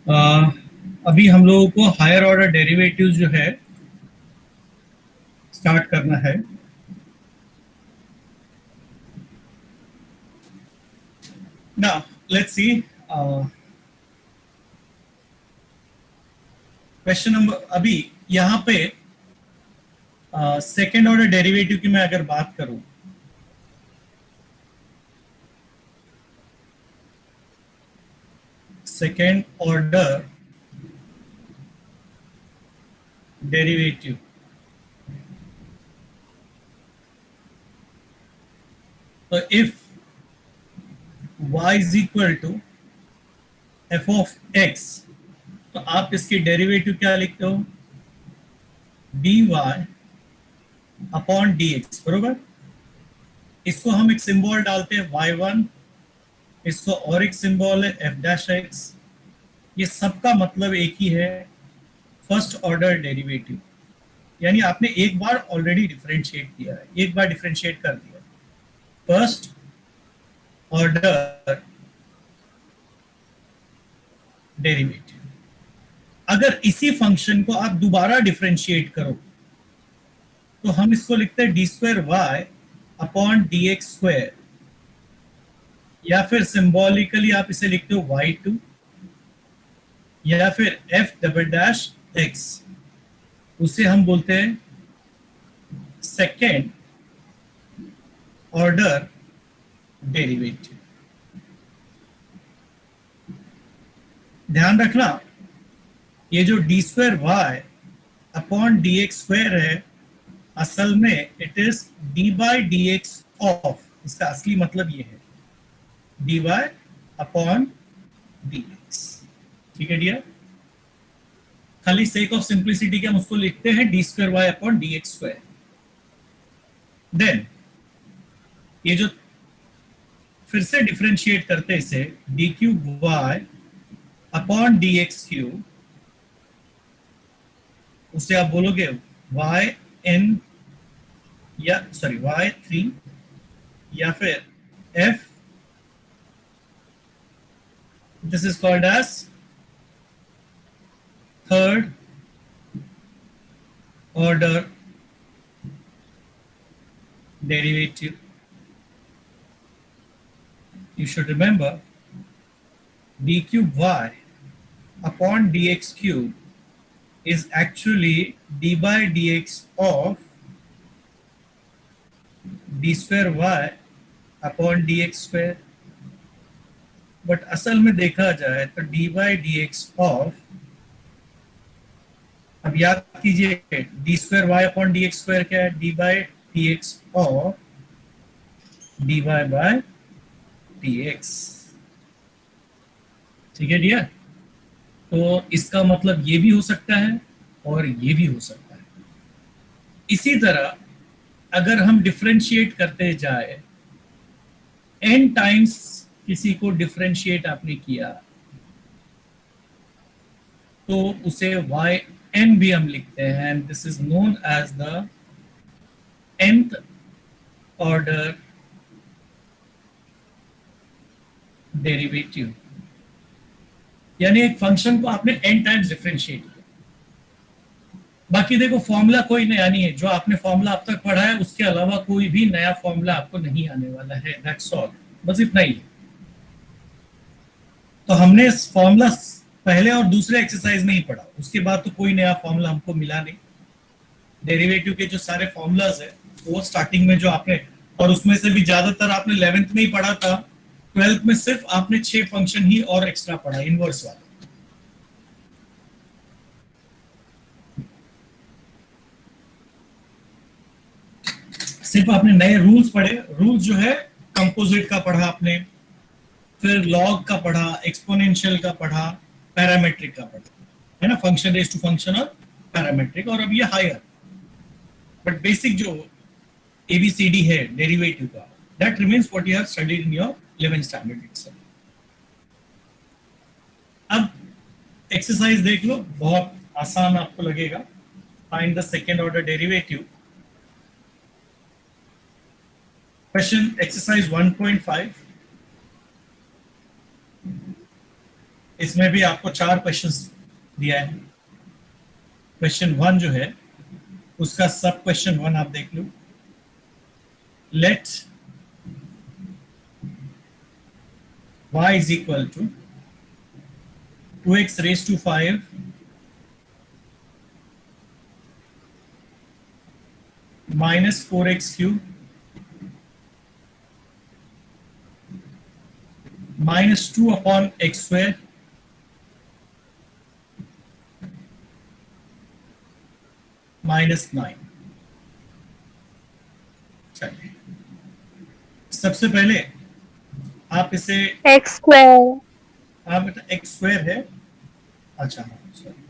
अ, अभी हम लोगों को हायर ऑर्डर डेरिवेटिव जो है स्टार्ट करना है। ना लेट्स सी क्वेश्चन नंबर। अभी यहाँ पे सेकेंड ऑर्डर डेरिवेटिव की मैं अगर बात करूं, सेकेंड ऑर्डर डेरिवेटिव, तो if y is equal to f of x, तो आप इसकी डेरिवेटिव क्या लिखते हो? D y upon d x, बरोबर। इसको हम एक सिंबल डालते हैं y1, इसको और एक सिंबल है एफ डैश एक्स। ये सबका मतलब एक ही है, फर्स्ट ऑर्डर डेरिवेटिव। यानी आपने एक बार ऑलरेडी डिफरेंशिएट किया है, एक बार डिफरेंशिएट कर दिया, फर्स्ट ऑर्डर डेरिवेटिव। अगर इसी फंक्शन को आप दोबारा डिफरेंशिएट करो तो हम इसको लिखते हैं d square y upon d x square, या फिर सिंबॉलिकली आप इसे लिखते हो y2, या फिर एफ डबल डैश एक्स, उसे हम बोलते हैं सेकेंड ऑर्डर डेरिवेटिव। ध्यान रखना, ये जो d square y upon d x square है, असल में it is d by d x of, इसका असली मतलब ये है d y upon d x. ठीक है डियर, खाली सेक ऑफ सिंप्लिसिटी के हम उसको लिखते हैं d square y upon d x square. Then ये जो फिर से डिफरेंशिएट करते हैं इसे d cube y upon d x cube, उसे आप बोलोगे वाई एन, या सॉरी वाई थ्री, या फिर f, this is called as third order derivative. You should remember d cube y upon dx cube is actually d by dx of d square y upon dx square। But असल में देखा जाए तो d by dx of, अब याद कीजिए d square y upon dx square क्या है? d by dx of dy by dx। ठीक है डियर, तो इसका मतलब ये भी हो सकता है और ये भी हो सकता है। इसी तरह अगर हम डिफरेंशिएट करते जाए, n टाइम्स किसी को डिफरेंशिएट आपने किया तो उसे yn भी हम लिखते हैं, and this is known as the nth order derivative. यानी एक फंक्शन को आपने n टाइम्स डिफरेंशिएट किया। बाकी देखो फॉर्मूला कोई नया नहीं है, जो आपने फॉर्मूला अब तक पढ़ा है उसके अलावा कोई भी नया फॉर्मूला आपको नहीं आने वाला है, दैट्स ऑल, बस इतना ही। तो हमने फॉर्मूला पहले और दूसरे एक्सरसाइज में ही पढ़ा, उसके बाद तो कोई नया फॉर्मूला हमको मिला नहीं। डेरिवेटिव के जो सारे फॉर्मूलाज है वो स्टार्टिंग में जो आपने, और उसमें से भी ज्यादातर आपने 11th में ही पढ़ा था, 12th में सिर्फ आपने 6 फंक्शन ही और एक्स्ट्रा पढ़ा इनवर्स वाला। सिर्फ आपने नए रूल्स पढ़े, रूल्स जो है कंपोजिट का पढ़ा आपने, फिर लॉग का पढ़ा, एक्सपोनेंशियल का पढ़ा, पैरामेट्रिक का पढ़ा, है ना, फंक्शन रेज टू फंक्शन और पैरामेट्रिक, और अब ये हायर। बट बेसिक जो एबीसीडी है डेरिवेटिव का, that remains what you have studied in your 11th standard itself. अब एक्सरसाइज देख लो, बहुत आसान आपको लगेगा। Find the second order derivative. Question exercise 1.5, इसमें भी आपको 4 क्वेश्चंस दिया है। क्वेश्चन 1 जो है उसका सब क्वेश्चन 1 आप देख लो। Let y is equal to 2x raised to 5 minus 4x cube minus 2 upon x square minus 9। चलिए, सबसे पहले आप इसे एक्स स्क्वायर आप बेटा एक्स स्क्वायर है। अच्छा हाँ सॉरी,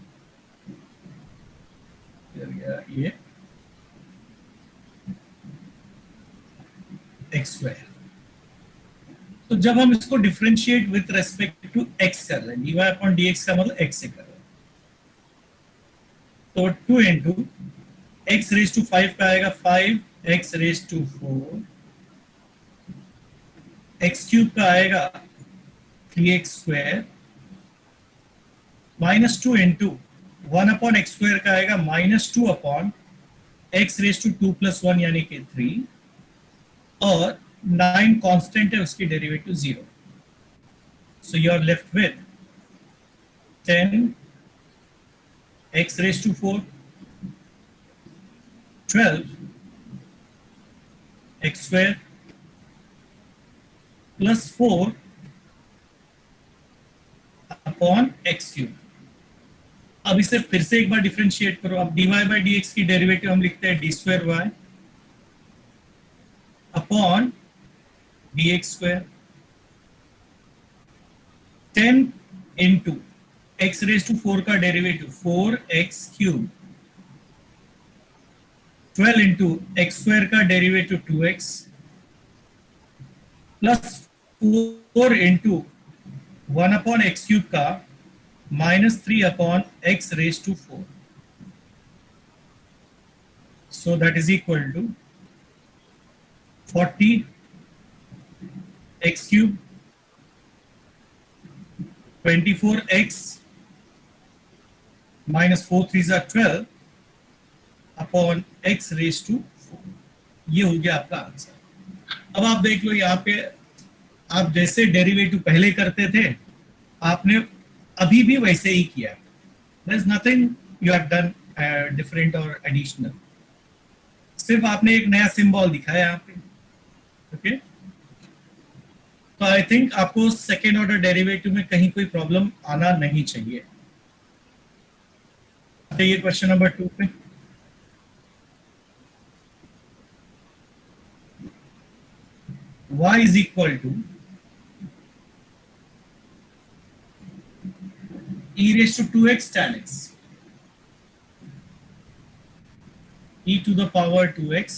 ये एक्स स्क्वायर। तो जब हम इसको differentiate with respect to x कर रहे हैं, dy अपॉन dx का मतलब x से कर रहे हैं, तो 2 इंटू एक्स रेज टू 5 का आएगा 5x raise to 4, x cube का आएगा 3x square minus 2 into 1 upon x square का आएगा minus 2 upon x raise to 2 plus 1 यानी कि 3, और 9 कांस्टेंट है, उसकी derivative 0। So you are left with 10 x raised to 4, 12 x square plus 4 upon x cube. अब इसे फिर से एक बार डिफरेंशिएट करो। अब dy बाई dx की डेरिवेटिव हम लिखते हैं d square y upon dx square, 10 into x raise to 4 का derivative 4x cube, 12 into x square का derivative 2x plus 4 into 1 upon x cube का minus 3 upon x raise to 4। So that is equal to 40 x cube 24x minus 4 3 12 upon x raise to 4। ये हो गया आपका answer. अब आप देख लो यहाँ पे, आप जैसे डेरिवेटिव पहले करते थे आपने अभी भी वैसे ही किया। There is nothing you have done different और एडिशनल, सिर्फ आपने एक नया सिंबल दिखाया यहाँ पे। ओके, तो आई थिंक आपको सेकेंड ऑर्डर डेरिवेटिव में कहीं कोई प्रॉब्लम आना नहीं चाहिए। ये क्वेश्चन नंबर 2 पे y is equal to e raised to 2x tan x, e to the power 2x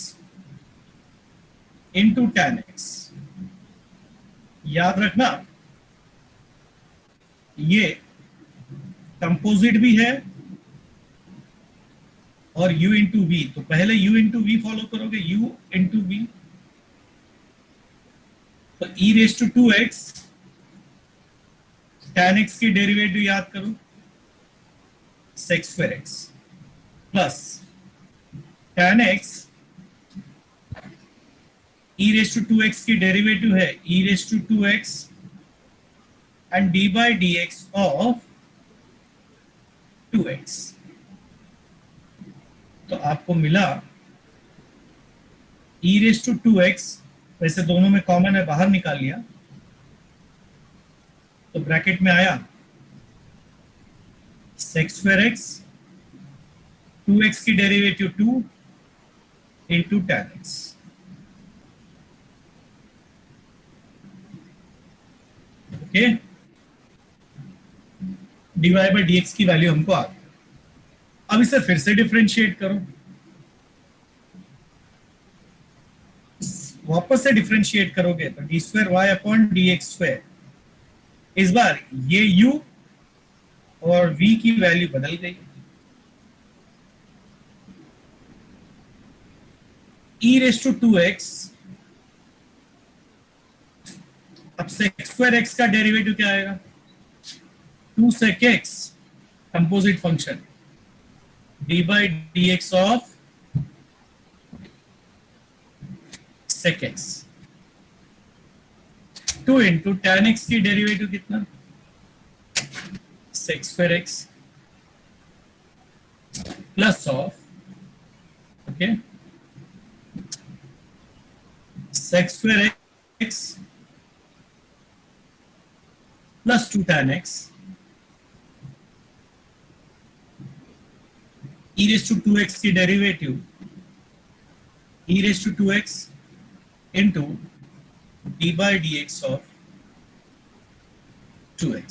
into tan x। याद रखना ये कंपोजिट भी है और u इंटू वी, तो पहले u इंटू वी फॉलो करोगे, u इंटू वी, तो e raise to 2x, tan x की डेरिवेटिव याद करो sec square x plus tan x e raise to 2x की डेरिवेटिव है e raise to 2x and d by dx of 2x। तो आपको मिला e raise to 2x, वैसे दोनों में कॉमन है, बाहर निकाल लिया तो ब्रैकेट में आया sec स्क्वायर x, 2x की derivative 2 into tan x। Okay, dy by dx की वैल्यू हमको आ गई। अब इसे फिर से डिफरेंशिएट करो, वापस से डिफरेंशिएट करोगे तो d square y upon d x square, इस बार ये u और v की वैल्यू बदल गई, e रेज टू 2x, अब sec स्क्वायर x का डेरिवेटिव क्या आएगा 2 sec x composite function d by dx of sec x 2 into tan x की डेरिवेटिव कितना sec square x plus of okay sec square x plus 2 tan x e raised to 2x की derivative e raised to 2x into d by dx of 2x.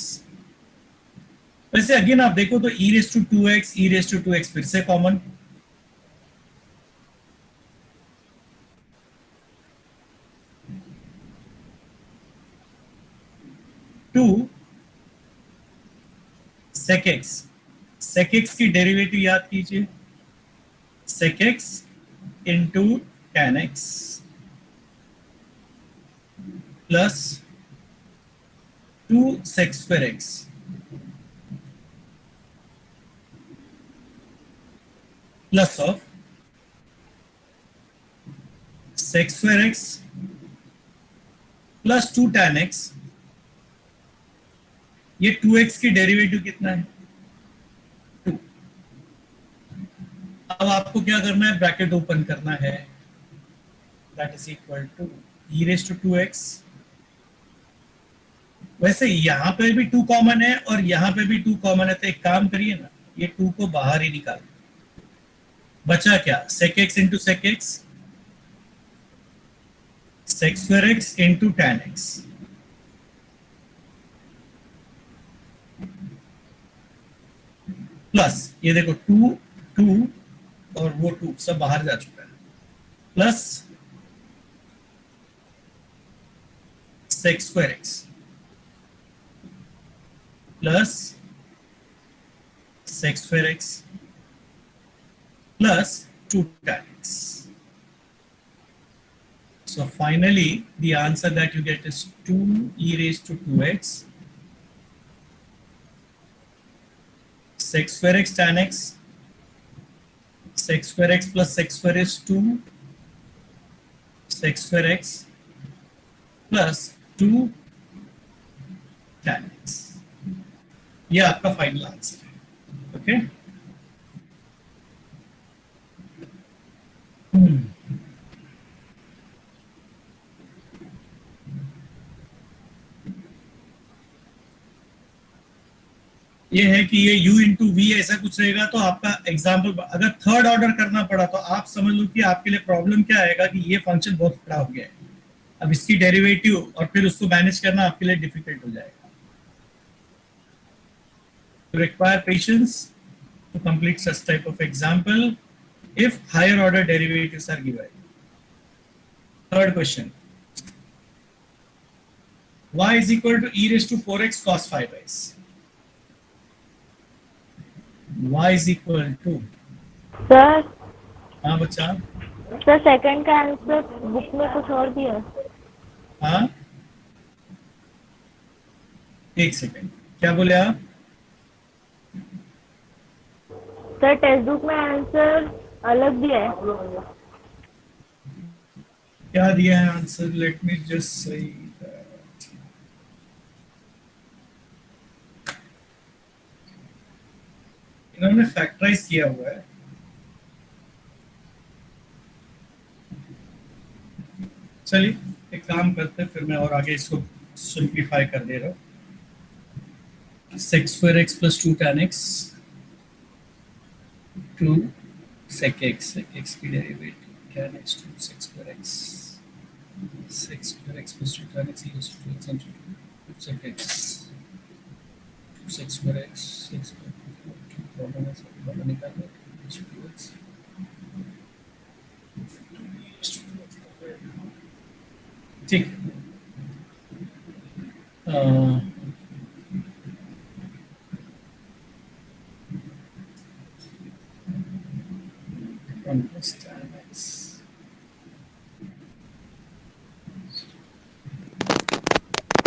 वैसे again आप देखो तो e raised to 2x e raised to 2x फिर से common, to sec x की derivative याद कीजिए sec x into tan x plus 2 sec square x plus of sec square x plus 2 tan x, ये 2x की derivative कितना है 2। अब आपको क्या करना है, ब्रैकेट ओपन करना है, that is equal to e raise to 2x। वैसे यहां पे भी 2 कॉमन है और यहां पे भी 2 कॉमन है, तो एक काम करिए ना, ये 2 को बाहर ही निकाल, बचा क्या sec x into sec x sec square x into tan x, plus ये देखो 2 2 और वो 2 सब बाहर जा चुका है, plus sec square x plus sec square x plus 2 tan x. So finally the answer that you get is 2 e raised to 2x sec square x tan x, sec square x plus sec square is 2 sec square x plus 2 tan x. ये आपका final answer है। Okay ये है कि ये u into we ऐसा कुछ रहेगा, तो आपका एग्जाम्पल अगर थर्ड ऑर्डर करना पड़ा तो आप समझ लो कि आपके लिए प्रॉब्लम क्या आएगा कि ये फंक्शन बहुत बड़ा हो गया है, अब इसकी डेरिवेटिव और फिर उसको मैनेज करना आपके लिए डिफिकल्ट हो जाएगा। To require patience to complete such type of example if higher order derivatives are given. Third question. Y is equal to e raised to 4x cos 5x. Y is equal to. Sir हाँ बच्चा, sir second का answer book में कुछ और भी है। हाँ एक सेकेंड, क्या बोले आप? सर टेक्स्ट बुक में आंसर अलग दिया है। क्या दिया है answer? Let me just say इन्होंने फैक्टराइज किया हुआ है। चलिए एक काम करते हैं, फिर मैं और आगे इसको सिंप्लीफाई कर दे रहा हूँ। sec square x plus 2 tan x 2 sec x की derivative tan x 2 sec square x plus 2 tan x equals to 2x into 2 sec x 2 sec square x 6 common है, सब कॉमन निकालना, ठीक।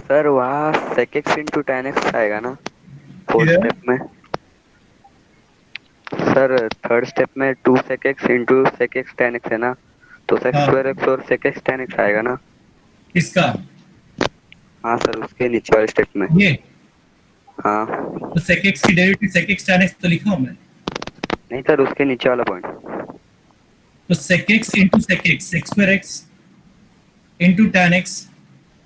सर वहाँ sec x into tan x आएगा ना? Fourth इधर step में सर, थर्ड स्टेप में 2 sec x into sec x tan x है ना, तो sec हाँ, स्क्वायर x और sec x tan x आएगा ना। किसका? हाँ सर, उसके नीचे वाले स्टेप में। ये हाँ। तो sec x की derivative sec x tan x तो लिखा हूं मैं। नहीं सर, उसके नीचे वाला पॉइंट। तो sec x into sec x, sec square x into tan x,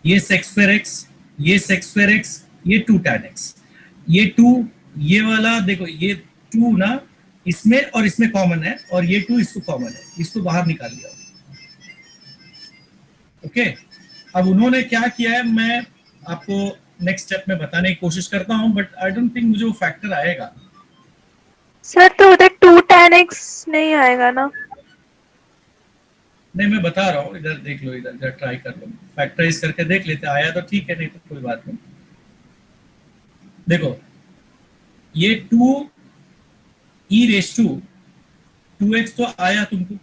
ये sec स्क्वायर x, ये sec स्क्वायर x, ये 2 tan x, ये 2, ये वाला देखो, ये 2 ना इसमें और इसमें कॉमन है, और ये 2 इसको कॉमन है, इसको बाहर निकाल लिया। ओके, अब उन्होंने क्या किया है मैं आपको नेक्स्ट स्टेप में बताने की कोशिश करता हूं, बट आई डोंट थिंक मुझे वो फैक्टर आएगा। सर तो उधर 2 tan x नहीं आएगा ना? नहीं, मैं बता रहा हूँ, इधर देख लो, इधर ट्राई कर लो, फैक्टराइज करके देख लेते, आया तो ठीक है, नहीं तो कोई बात नहीं। देखो, ये 2 ई रेस टू 2x तो आया तुमको,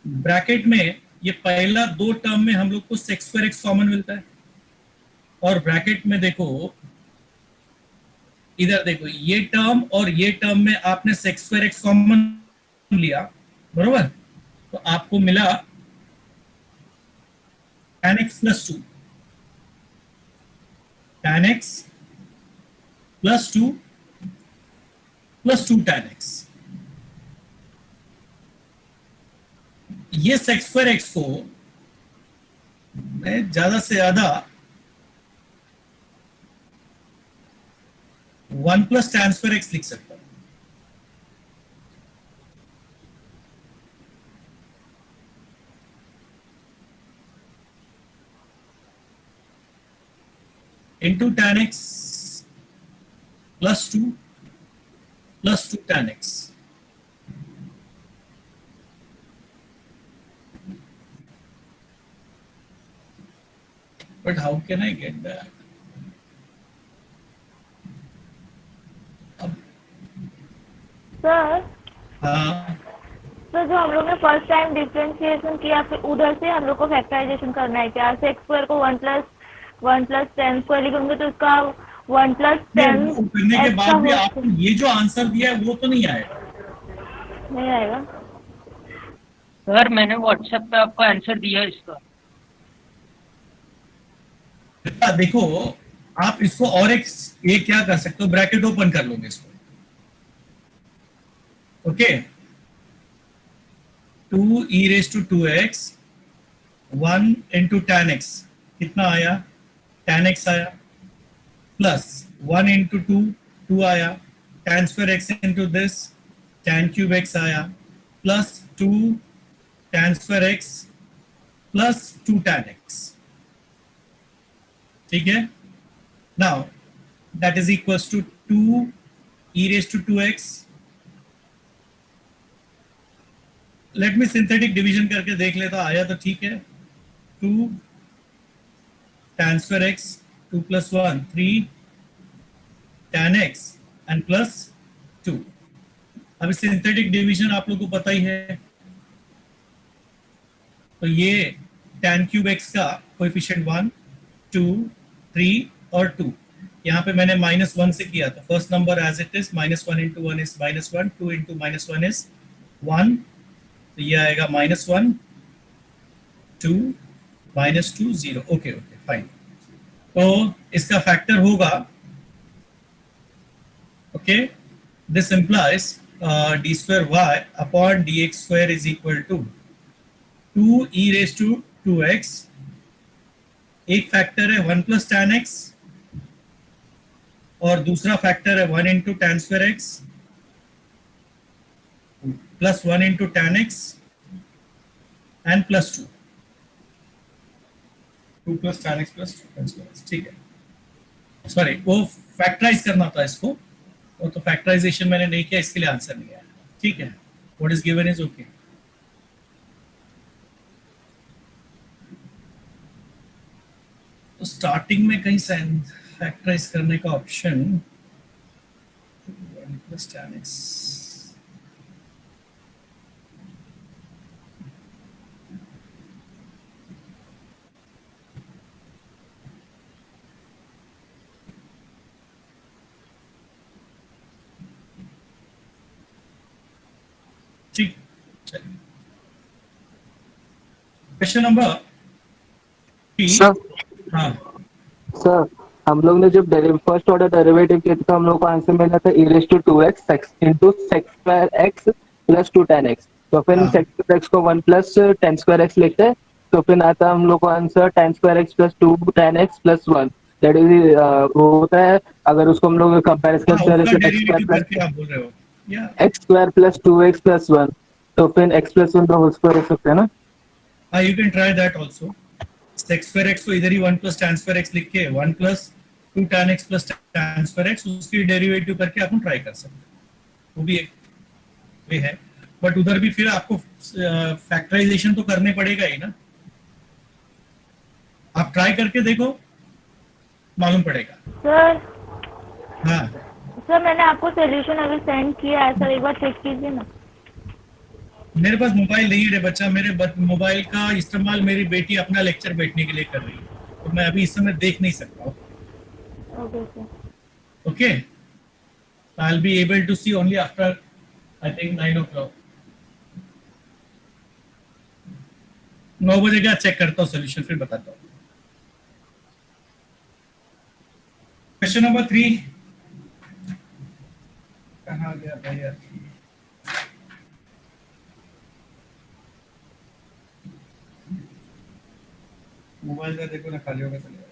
ब्रैकेट में ये पहला 2 टर्म में हम लोग को सेक्स स्क्वायर एक्स कॉमन मिलता है, और ब्रैकेट में देखो, इधर देखो, ये टर्म और ये टर्म में आपने सेक्स स्क्वायर एक्स कॉमन लिया, बरोबर, तो आपको मिला tan x plus 2, tan x plus 2 plus 2 tan x। ये सेक्स स्क्वायर एक्स को मैं ज्यादा से ज्यादा 1 प्लस tan स्क्वायर एक्स लिख सकता हूं, into tan x plus 2 plus 2 tan x। But how can I get that? अब सर हाँ, सर जो हम लोग ने फर्स्ट टाइम डिफरेंशिएशन किया, फिर उधर से हम लोग को फैक्टराइजेशन करना है क्या? सेक्स स्क्वायर को 1 प्लस टेन स्क्वायर लिखूंगे तो इसका 1 प्लस टेन वो करने के एक्स का बाद भी हो आपको ये जो आंसर दिया है वो तो नहीं आएगा। नहीं आएगा। सर मैंने व्हाट्सएप पे आपको आंसर दिया है इसका। देखो, आप इसको और एक ये क्या कर सकते हो, ब्रैकेट ओपन कर लोगे इसको। Okay, 2 e raise to 2x 1 into tan x कितना आया, tan x आया, प्लस 1 इंटू 2 2 आया, tan square x into this tan cube x आया, plus 2 tan square x plus 2 tan x। ठीक है, now that is equals to 2 e raise to 2x। Let me synthetic division करके देख लेता, आया तो ठीक है। 2 tan square x 2 plus 1 3 tan x and plus 2। अब सिंथेटिक डिवीजन आप लोग को पता ही है, तो ये tan क्यूब x का कोएफिशिएंट 1 2 3 और 2, यहाँ पे मैंने -1 से किया, तो first number as it is -1 into 1 is -1, 2 into -1 is 1, तो ये आएगा -1 2 -2 0। ओके ओके फाइन, तो इसका फैक्टर होगा, okay, this implies d square y upon d x square is equal to 2 e raise to 2x, एक फैक्टर है 1 plus tan x और दूसरा फैक्टर है 1 into tan square x plus 1 into tan x and plus 2 plus tan x plus 2 tan square x. ठीक है, sorry, वो factorise करना था इसको, वो तो फैक्टराइजेशन मैंने नहीं किया, इसके लिए आंसर नहीं आया। ठीक है, what is given is okay. तो स्टार्टिंग में कहीं से फैक्टराइज करने का ऑप्शन 1 प्लस tan x, ठीक, चलिए क्वेश्चन नंबर 3। सर हाँ सर हम लोग ने जब फर्स्ट ऑर्डर डेरिवेटिव किया था तो हम लोग को आंसर मिला था e raise to 2x into sec square x plus 2 tan x। तो फिर हाँ सेक स्क्वायर x को 1 प्लस tan स्क्वायर x लिखते हैं तो फिर आता है हम लोग को answer tan square x plus 2 tan x plus 1। That is वो होता है अगर उसको हम लोग कंपैरिजन हाँ, करें उसका तो x डेरिवेटिव स्क्वायर प्लस करके आप बोल रहे हो या x square plus 2x plus 1 तो फिर x प्लस 1 का होल स्क्वायर हो सकता है ना। हाँ, you can try that also. Sec square x को इधर ही 1 प्लस tan स्क्वायर एक्स लिख के 1 plus 2 tan x plus tan square x उसकी डेरिवेटिव करके आप ट्राई कर सकते हैं, वो भी एक वे है। बट उधर भी फिर आपको फैक्टराइजेशन तो करने पड़ेगा ही ना, आप ट्राई करके देखो, मालूम पड़ेगा। सर हाँ सर मैंने आपको सोल्यूशन अभी सेंड किया है सर, एक बार चेक कीजिए ना। मेरे पास मोबाइल नहीं है रे बच्चा, मेरे मोबाइल का इस्तेमाल मेरी बेटी अपना लेक्चर बैठने के लिए कर रही है, तो मैं अभी इस समय देख नहीं सकता हूँ। Okay sir. Okay, I will be able to see only after I think 9 o'clock। 9 बजे का चेक करता हूँ सोल्यूशन, फिर बताता हूँ। क्वेश्चन नंबर 3 कहाँ गया भैया? मोबाइल का देखो ना, खाली होगा चलेगा।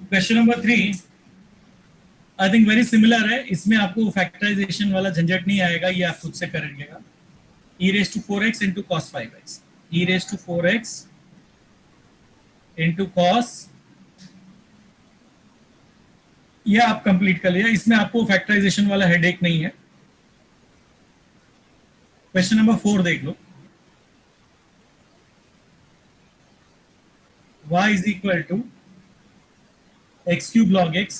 Question number 3 I think very similar है, इसमें आपको फैक्टराइजेशन वाला झंझट नहीं आएगा, ये आप खुद से कर लीजिएगा। e raised to 4x into cos 5x, e raised to 4x into cos, ये आप कंप्लीट कर लिया, इसमें आपको फैक्टराइजेशन वाला हेडेक नहीं है। क्वेश्चन नंबर 4 देख लो। y is equal to x cube log x,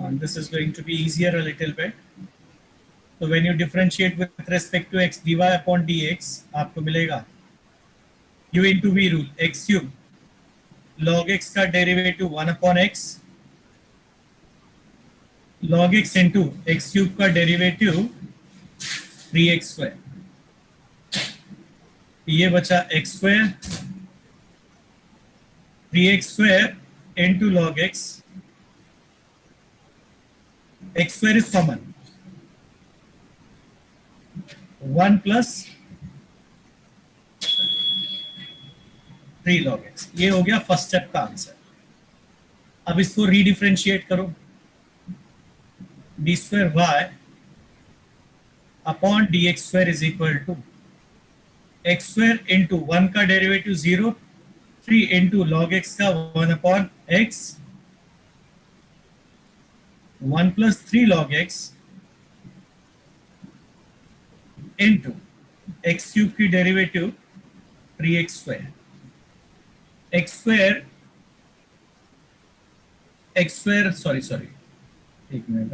and this is going to be easier a little bit. So when you differentiate with respect to x, dy upon dx आपको मिलेगा u into v rule, x cube log x का derivative 1 upon x log x into x cube का derivative 3x square, ये बचा x square 3x square into log x, x square is common 1 plus 3 log x, ये हो गया first step का answer. अब इसको रीडिफरेंशिएट करो, d square y upon d x square is equal to x square into 1 का derivative 0, 3 into log x का 1 upon x, 1 plus 3 log x into x cube की derivative 3x square, x square sorry एक minute,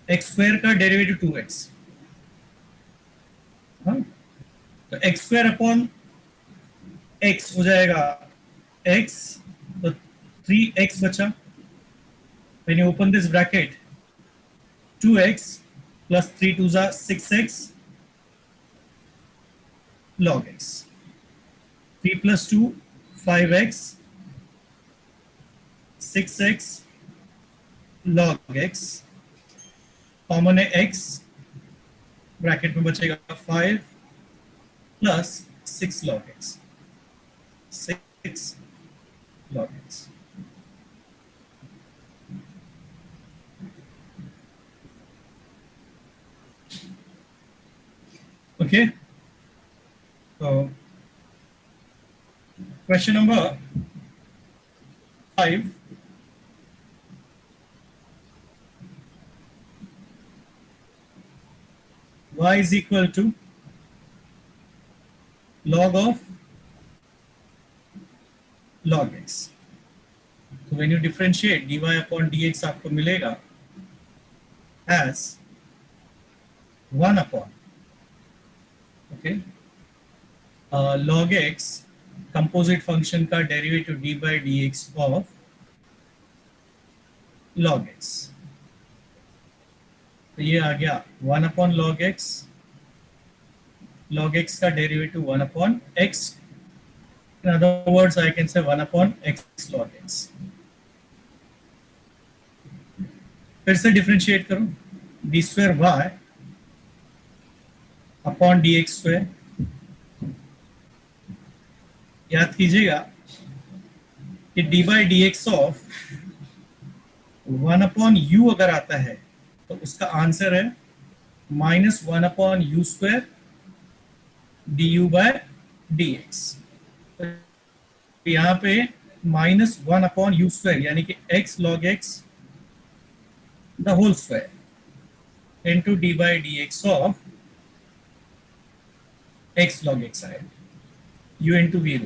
x square का derivative 2x, हाँ तो x square upon x हो जाएगा x, तो 3x बचा, when you open this bracket 2x plus 3 2 जा 6x log x, 3 plus 2 5x, 6x log x, common है x, ब्रैकेट में बचेगा 5 plus 6 log x, 6 log x। Okay, so question number 5, y is equal to log of log x, so when you differentiate dy upon dx आपको मिलेगा as 1 upon, okay, log x composite function का derivative d by dx of log x, तो ये आ गया 1 upon log x, log x का derivative 1 upon x, in other words I can say 1 upon x log x. फिर से differentiate करो, d square y upon d x square. याद कीजिएगा कि d by d x of 1 upon u अगर आता है तो उसका आंसर है minus 1 upon u square d u by d x. यहाँ पे माइनस 1 अपॉन यू स्क्वायर यानी कि x log x the whole square into d by dx of x log x आएगा, u into v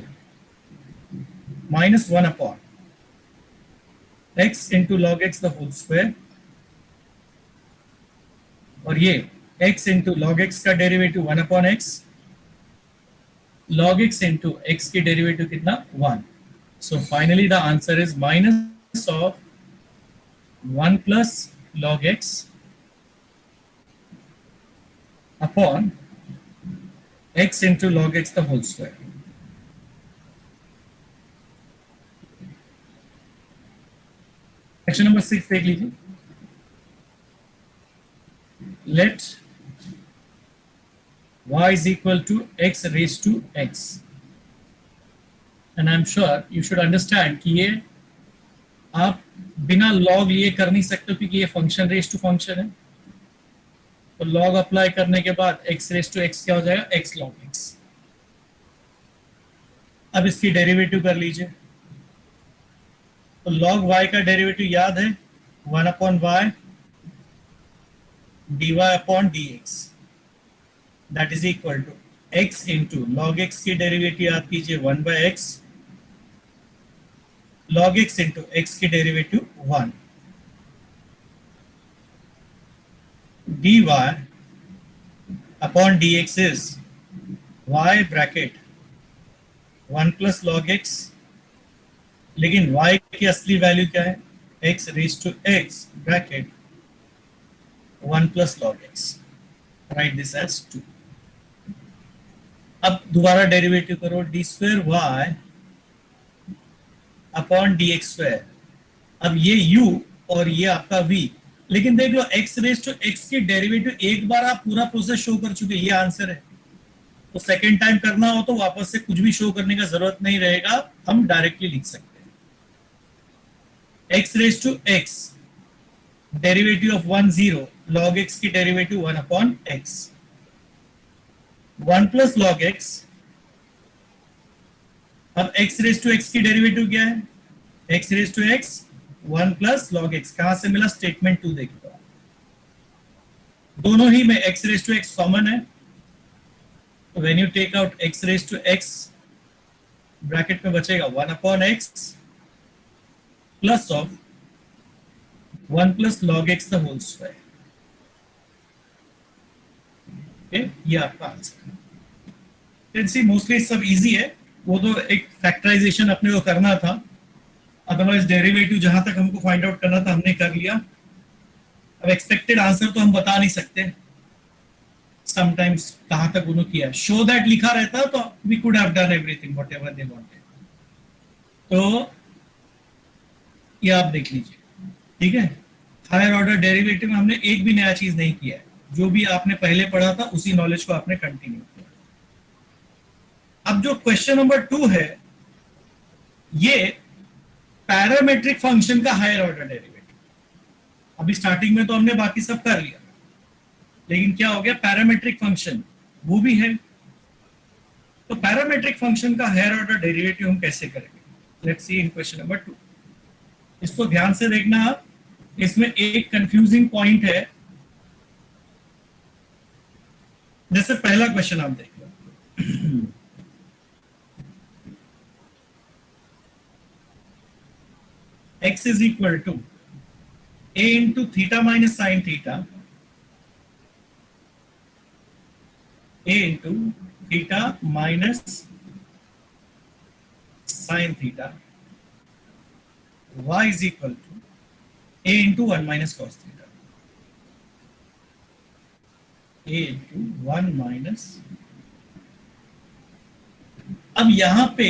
minus 1 upon x into log x the whole square, और ये x into log x का derivative 1 upon x, log x into x की derivative कितना 1, so finally the answer is minus of 1 plus log x upon x into log x the whole square. Question number 6 देख लीजिए, let y is equal to x raised to x, and I'm sure you should understand कि ये आप बिना log लिए कर नहीं सकते क्योंकि ये फंक्शन रेस टू फंक्शन है, तो लॉग अप्लाई करने के बाद x रेस टू x क्या हो जाएगा, x log x। अब इसकी डेरिवेटिव कर लीजिए, तो log y का डेरिवेटिव याद है 1 upon y dy upon dx, that is equal to x into log x की डेरिवेटिव याद कीजिए 1 by x log x into x की derivative 1 dy upon dx is y bracket 1 plus log x, लेकिन y की असली value क्या है, x raised to x bracket 1 plus log x, write this as 2। अब दोबारा डेरिवेटिव करो, d square y upon d x square, अब ये u और ये आपका v, लेकिन देख लो x रेज टू x की डेरिवेटिव एक बार आप पूरा प्रोसेस शो कर चुके, ये आंसर है, तो सेकेंड टाइम करना हो तो वापस से कुछ भी शो करने का जरूरत नहीं रहेगा, हम डायरेक्टली लिख सकते हैं x raise to x derivative of 1 0 log x की derivative 1 upon x, 1 plus log x, अब x रेज टू x की डेरिवेटिव क्या है, x raise to x 1 plus log x, कहां से मिला, स्टेटमेंट 2 देखो, दोनों ही में x raise to x common है, तो when you take out x raise to x bracket में बचेगा 1 upon x plus of 1 plus log x the whole square. ये आपका आंसर। मोस्टली सब इजी है, वो तो एक फैक्टराइजेशन अपने को करना था, अदरवाइज डेरिवेटिव जहां तक हमको फाइंड आउट करना था हमने कर लिया। अब एक्सपेक्टेड आंसर तो हम बता नहीं सकते समटाइम्स कहां तक उन्होंने किया, शो दैट लिखा रहता तो we could have done everything whatever they wanted. तो ये आप देख लीजिए, ठीक है। हायर ऑर्डर डेरिवेटिव में हमने एक भी नया चीज नहीं किया है, जो भी आपने पहले पढ़ा था उसी नॉलेज को आपने कंटिन्यू किया। अब जो क्वेश्चन नंबर 2 है, ये पैरामेट्रिक फंक्शन का हायर ऑर्डर डेरिवेटिव, अभी स्टार्टिंग में तो हमने बाकी सब कर लिया, लेकिन क्या हो गया, पैरामेट्रिक फंक्शन वो भी है, तो पैरामेट्रिक फंक्शन का हायर ऑर्डर डेरिवेटिव हम कैसे करेंगे, let's see in question number 2। इसको ध्यान से देखना, इसमें एक कंफ्यूजिंग पॉइंट है। जैसे पहला क्वेश्चन आप देख लो, x is equal to a into theta minus sin theta, a into theta minus sine theta y is equal to a into 1 minus cos theta, a into 1 minus. अब यहां पे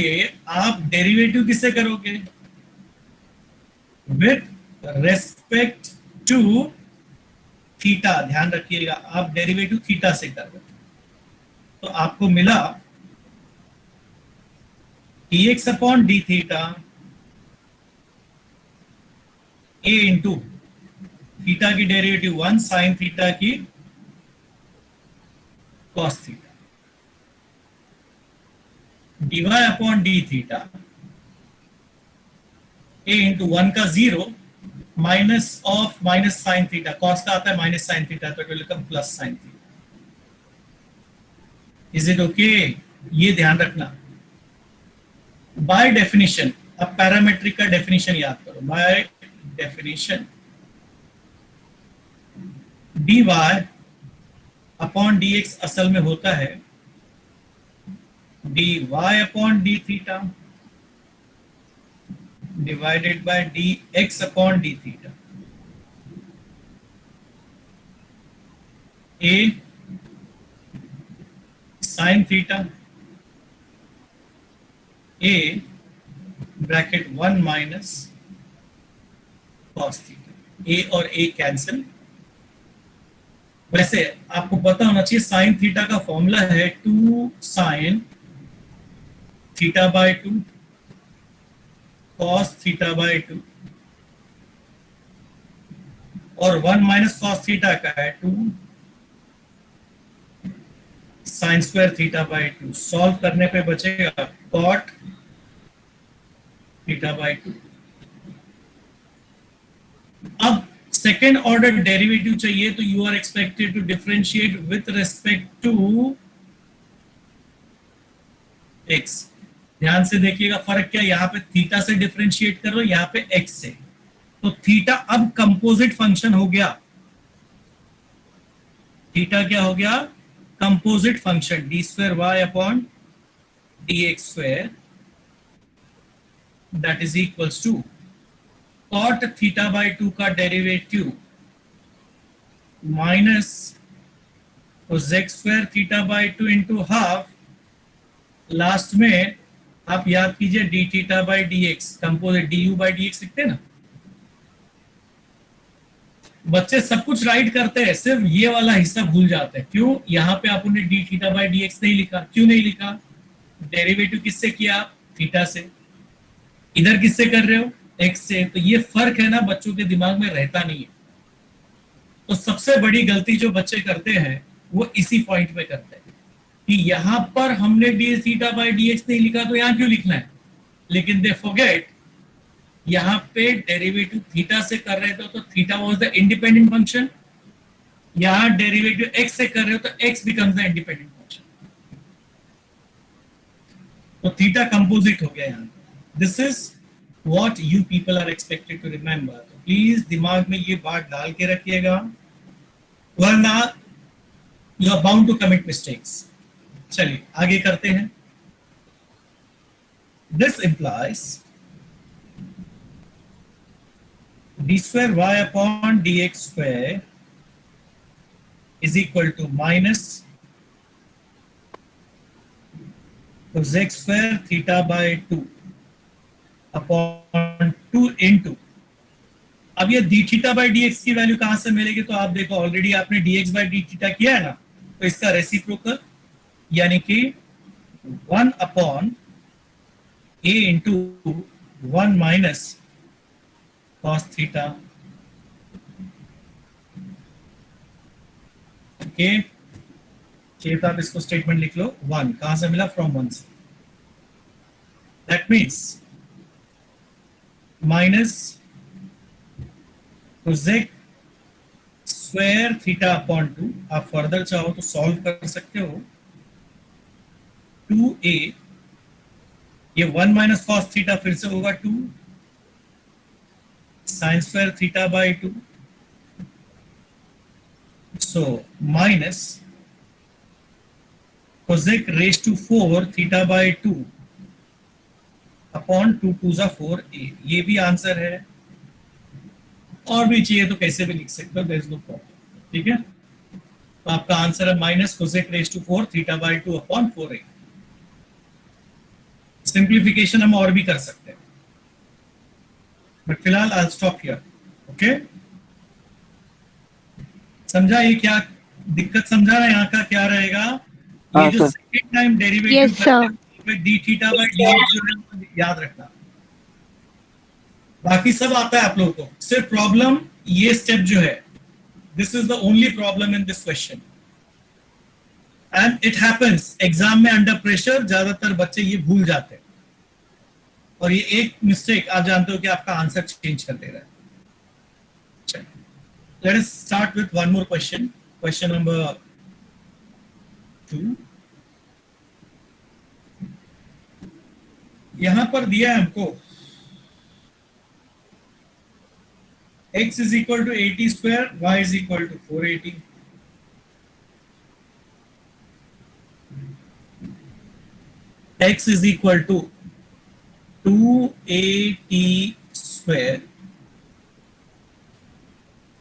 आप derivative किससे करोगे? With respect to theta. ध्यान रखिएगा, आप derivative theta से कर रहे हो, तो आपको मिला dx upon d theta a into theta की डेरिवेटिव 1 साइन थीटा की cos theta, dy upon d theta a into 1 का 0 minus of minus sine theta, cos का आता है माइनस साइन थीटा, तो it will become plus sine theta. Is it okay? ये ध्यान रखना। बाय डेफिनेशन, अब पैरामेट्रिक का डेफिनेशन याद करो। By definition dy upon dx असल में होता है dy upon d theta divided by dx upon d theta. a sine theta a bracket 1 minus cos theta. a और a कैंसिल। वैसे आपको पता होना चाहिए साइन थीटा का फॉर्मूला है 2 sine theta by 2 cos theta by 2 और 1 माइनस कॉस थीटा का है 2 sign square theta by 2। Solve करने पे बचेगा कॉट थीटा बाय 2। अब सेकेंड ऑर्डर डेरिवेटिव चाहिए तो you are expected to differentiate with respect to x। ध्यान से देखिएगा फर्क क्या, यहां पे थीटा से डिफरेंशिएट कर लो, यहां पे x से। तो थीटा अब कंपोजिट फंक्शन हो गया। थीटा क्या हो गया? Composite function d square y upon d x square that is equals to cot theta by 2 का derivative minus cosec square theta by 2 into half. Last में आप याद कीजिए d theta by d x, composite d u by d x लिखते हैं ना। बच्चे सब कुछ राइट करते हैं, सिर्फ ये वाला हिस्सा भूल जाते हैं। क्यों? यहां पे आपने D theta by d x नहीं लिखा। क्यों नहीं लिखा? डेरिवेटिव किससे किया? थीटा से। इधर किससे कर रहे हो? एक्स से। तो ये फर्क है ना, बच्चों के दिमाग में रहता नहीं है। तो सबसे बड़ी गलती जो बच्चे करते हैं वो इसी पॉइंट पे करते हैं कि यहां पर हमने D theta by d x नहीं लिखा तो यहां क्यों लिखना है। लेकिन दे फॉरगेट यहां पे डेरिवेटिव थीटा से कर रहे थे तो theta was the independent function. यहां डेरिवेटिव एक्स से कर रहे हो तो x becomes the independent function. तो थीटा कंपोजिट हो गया यहां। This is what you people are expected to remember. तो प्लीज दिमाग में ये बात डाल के रखिएगा, वरना you are bound to commit mistakes. चलिए आगे करते हैं। This implies d square y upon d x square is equal to minus cosec square theta by 2 upon 2 into. अब ये d theta by d x की वैल्यू कहां से मिलेगी? तो आप देखो ऑलरेडी आपने d x by d theta किया है ना, तो इसका रेसिप्रोकल यानी कि 1 upon a into 1 minus cos theta. Okay, चाहिए तो आप इसको स्टेटमेंट लिख लो। 1 कहां से मिला? फ्रॉम 1 से। That means minus cosec square theta upon 2। आप फर्दर चाहो तो सॉल्व कर सकते हो। 2a, ये 1 माइनस कॉस थीटा फिर से होगा 2 sign square theta by 2। So minus cosec raised to 4 theta by 2 upon 2 2 जा 4a, ये भी आंसर है। और भी चाहिए तो कैसे भी लिख सकते हो, देयर इज नो प्रॉब्लम, ठीक है। तो आपका आंसर है minus cosec raise to 4 theta by 2 upon 4a। Simplification हम और भी कर सकते हैं, बट फिलहाल आई स्टॉप हियर। ओके, समझा ये क्या दिक्कत, समझा ना यहाँ का क्या रहेगा? ये हाँ, जो sir. Second time derivative Yes, sir. D theta by D याद रखना, बाकी सब आता है आप लोगों को। सिर्फ प्रॉब्लम ये स्टेप जो है, this is the only problem in this question, and it happens exam में अंडर प्रेशर ज्यादातर बच्चे ये भूल जाते हैं, और ये एक मिस्टेक आप जानते हो कि आपका आंसर चेंज कर दे रहा है। Let us start with one more question. Question number 2. यहां पर दिया है हमको x is equal to 80 square, y is equal to 480. x is equal to 280 square,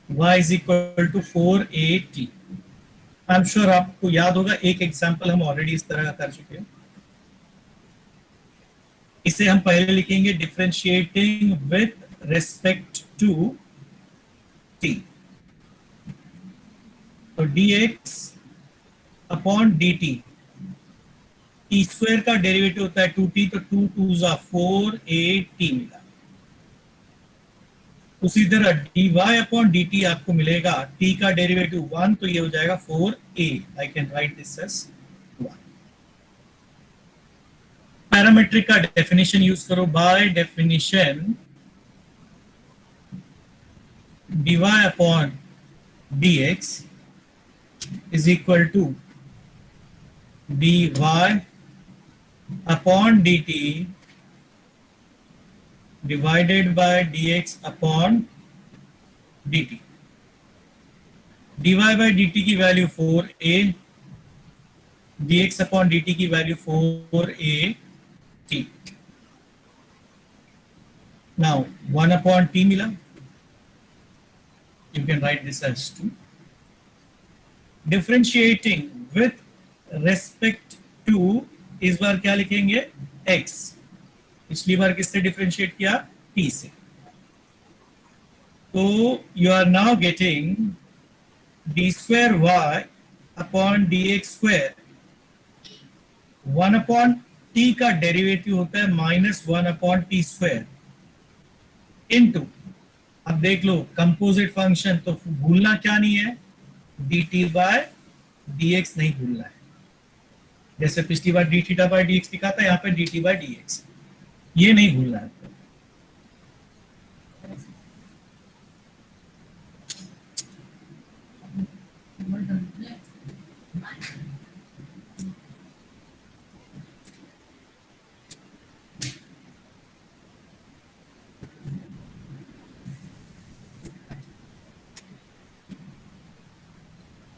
y is equal to 480. I am sure आपको याद होगा, एक एग्जाम्पल हम ऑलरेडी इस तरह का कर चुके हैं। इसे हम पहले लिखेंगे differentiating with respect to t, तो dx upon dt, t square का डेरिवेटिव होता है 2t, तो 2 2 जा 4at मिला। उसी तरह dy अपॉन dt आपको मिलेगा, t का डेरिवेटिव 1, तो ये हो जाएगा 4a। I can write this as 1। Parametric का डेफिनेशन यूज करो। By definition dy upon dx is equal to dy upon dt divided by dx upon dt। dy by dt की value 4a, dx upon dt की value 4at। now 1 upon t मिला, you can write this as 2। differentiating with respect to, इस बार क्या लिखेंगे? x। पिछली बार किससे differentiate किया? t से। तो you are now getting d square y upon d x square, 1 upon t का डेरिवेटिव होता है -1 अपॉन टी स्क्वायर इनटू, अब देख लो कंपोजिट फंक्शन, तो भूलना क्या नहीं है, dt बाय dx नहीं भूलना है। जैसे पिछली बार डी थीटा बाय dx लिखा था, यहाँ पे dt बाय dx, ये नहीं भूलना है।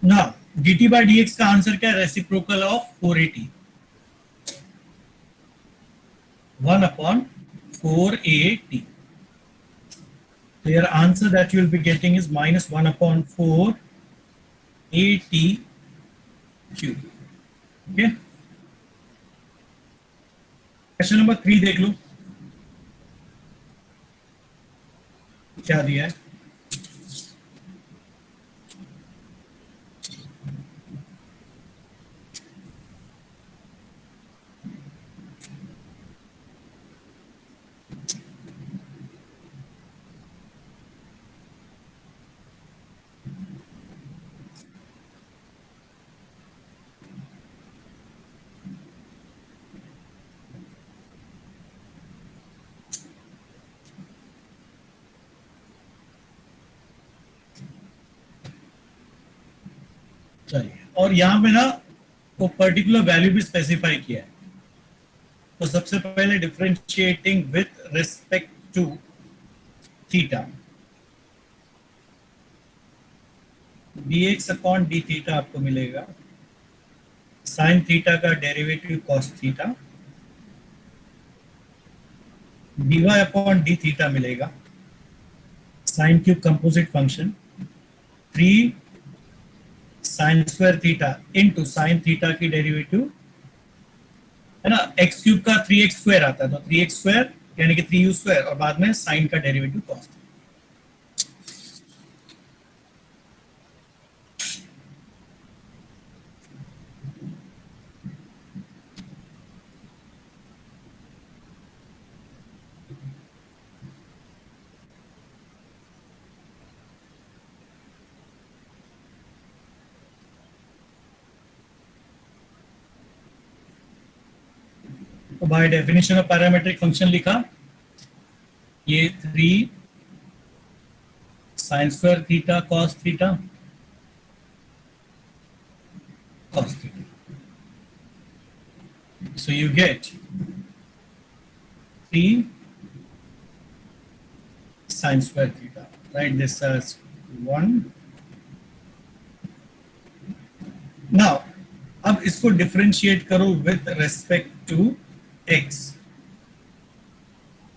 ना dt बाय dx का आंसर क्या है? Reciprocal of 480, 1 upon 4at। So your answer that you will be getting is minus 1 upon 4at cube। Okay, question number 3 देख लो क्या दिया है। चलिए, और यहाँ पे ना वो पर्टिकुलर वैल्यू भी स्पेसिफाई किया है। तो सबसे पहले differentiating with respect to theta, dx upon d theta आपको मिलेगा साइन थीटा का derivative cos theta dy upon d theta मिलेगा, sine cube composite function 3 sine square theta into sine theta की डेरिवेटिव है ना, एक्स क्यूब का 3x square आता है तो 3x स्क्वायर यानी कि 3u स्क्वायर और बाद में साइन का डेरिवेटिव कॉस। तो bye definition of parametric function लिखा, ये 3 sine square theta cos theta cos theta. So you get 3 sin square theta. Write this as 1. Now, अब इसको डिफरेंशिएट करो विथ रेस्पेक्ट टू x.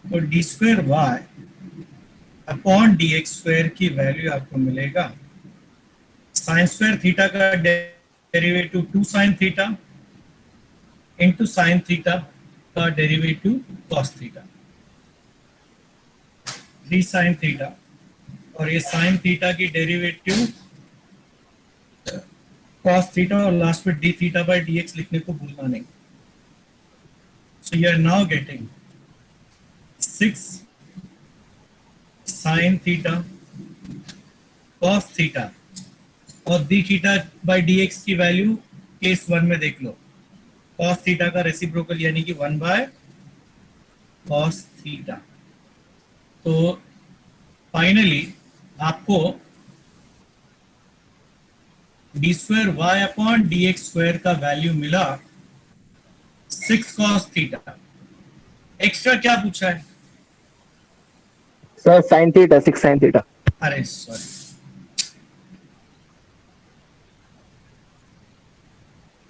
तो d square y upon d x square की value आपको मिलेगा sine square theta का derivative 2 sine theta into sine theta का derivative cos theta 3 sine theta और ये साइन थीटा की डेरिवेटिव cos थीटा और लास्ट में d theta by d x लिखने को भूलना नहीं. So you are now getting 6 sin theta cos theta और d theta by d x की वैल्यू केस 1 में देख लो, cos थीटा का रेसिप्रोकल यानी कि 1 बाय cos थीटा. तो फाइनली आपको d square y upon d x square का वैल्यू मिला 6 cos थीटा. एक्स्ट्रा क्या पूछा है sir sine theta 6 sine theta. अरे सॉरी,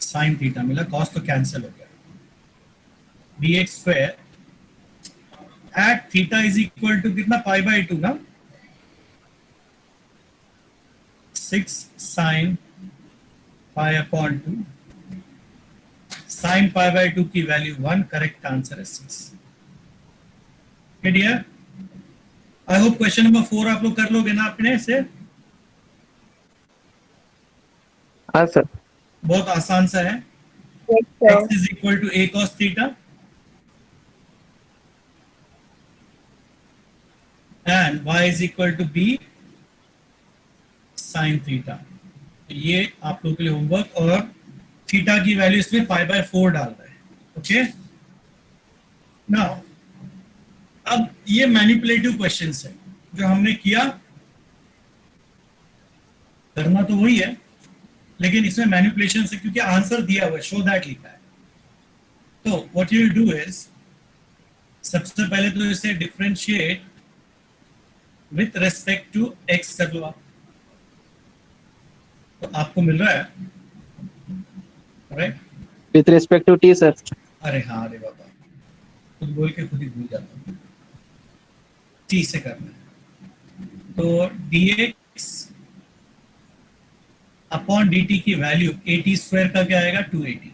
साइन थीटा मिला, कॉस तो कैंसिल हो गया. D x square at theta is equal to कितना पाई बाय 2 ना, 6 sine pi upon 2 sine pi by 2 की वैल्यू 1. करेक्ट आंसर है 6. Dear, I hope question number 4 आप लोग कर लोगे ना अपने से. हाँ सर. बहुत आसान सा है. x is equal to a cos theta and y is equal to b sin theta. ये आप लोगों के लिए होमवर्क, और थीटा की वैल्यू इसमें पाई बाय 4 डाल रहे हैं. ओके, नाउ अब ये मैनिपुलेटिव क्वेश्चंस है जो हमने किया, करना तो वही है लेकिन इसमें मैनिपुलेशन से, क्योंकि आंसर दिया हुआ है, शो दैट लिखा है. तो what you will do is, सबसे पहले तो इसे differentiate with respect to x कर लो आप. तो आपको मिल रहा है right with respect to t sir. अरे हाँ, अरे बाबा, खुद बोल के खुद ही भूल जाता हूँ. टी से करना है तो dx अपॉन dt की वैल्यू 80 स्क्वायर का क्या आएगा 280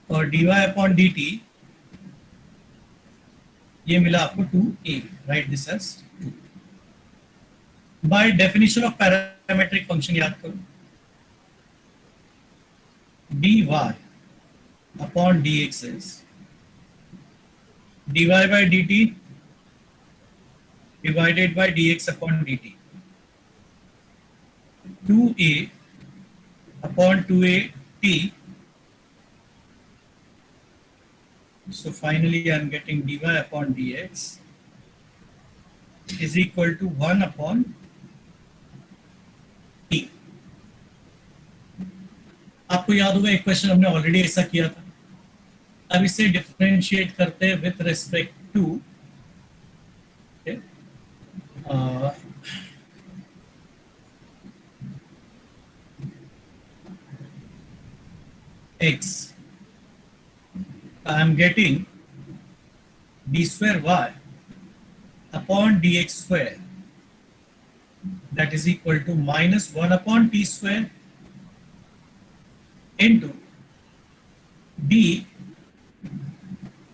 और dy अपॉन dt ये मिला आपको 2a. Right this as 2. By definition of parametric function याद करो, dy upon dx is dy by dt divided by dx upon dt. 2a upon 2at. So finally I am getting dy upon dx is equal to 1 upon t. आपको याद होगा एक question हमने already ऐसा किया था. अब इसे डिफरेंशिएट करते हैं with respect to x, I am getting d square y upon dx square, that is equal to minus 1 upon t square into d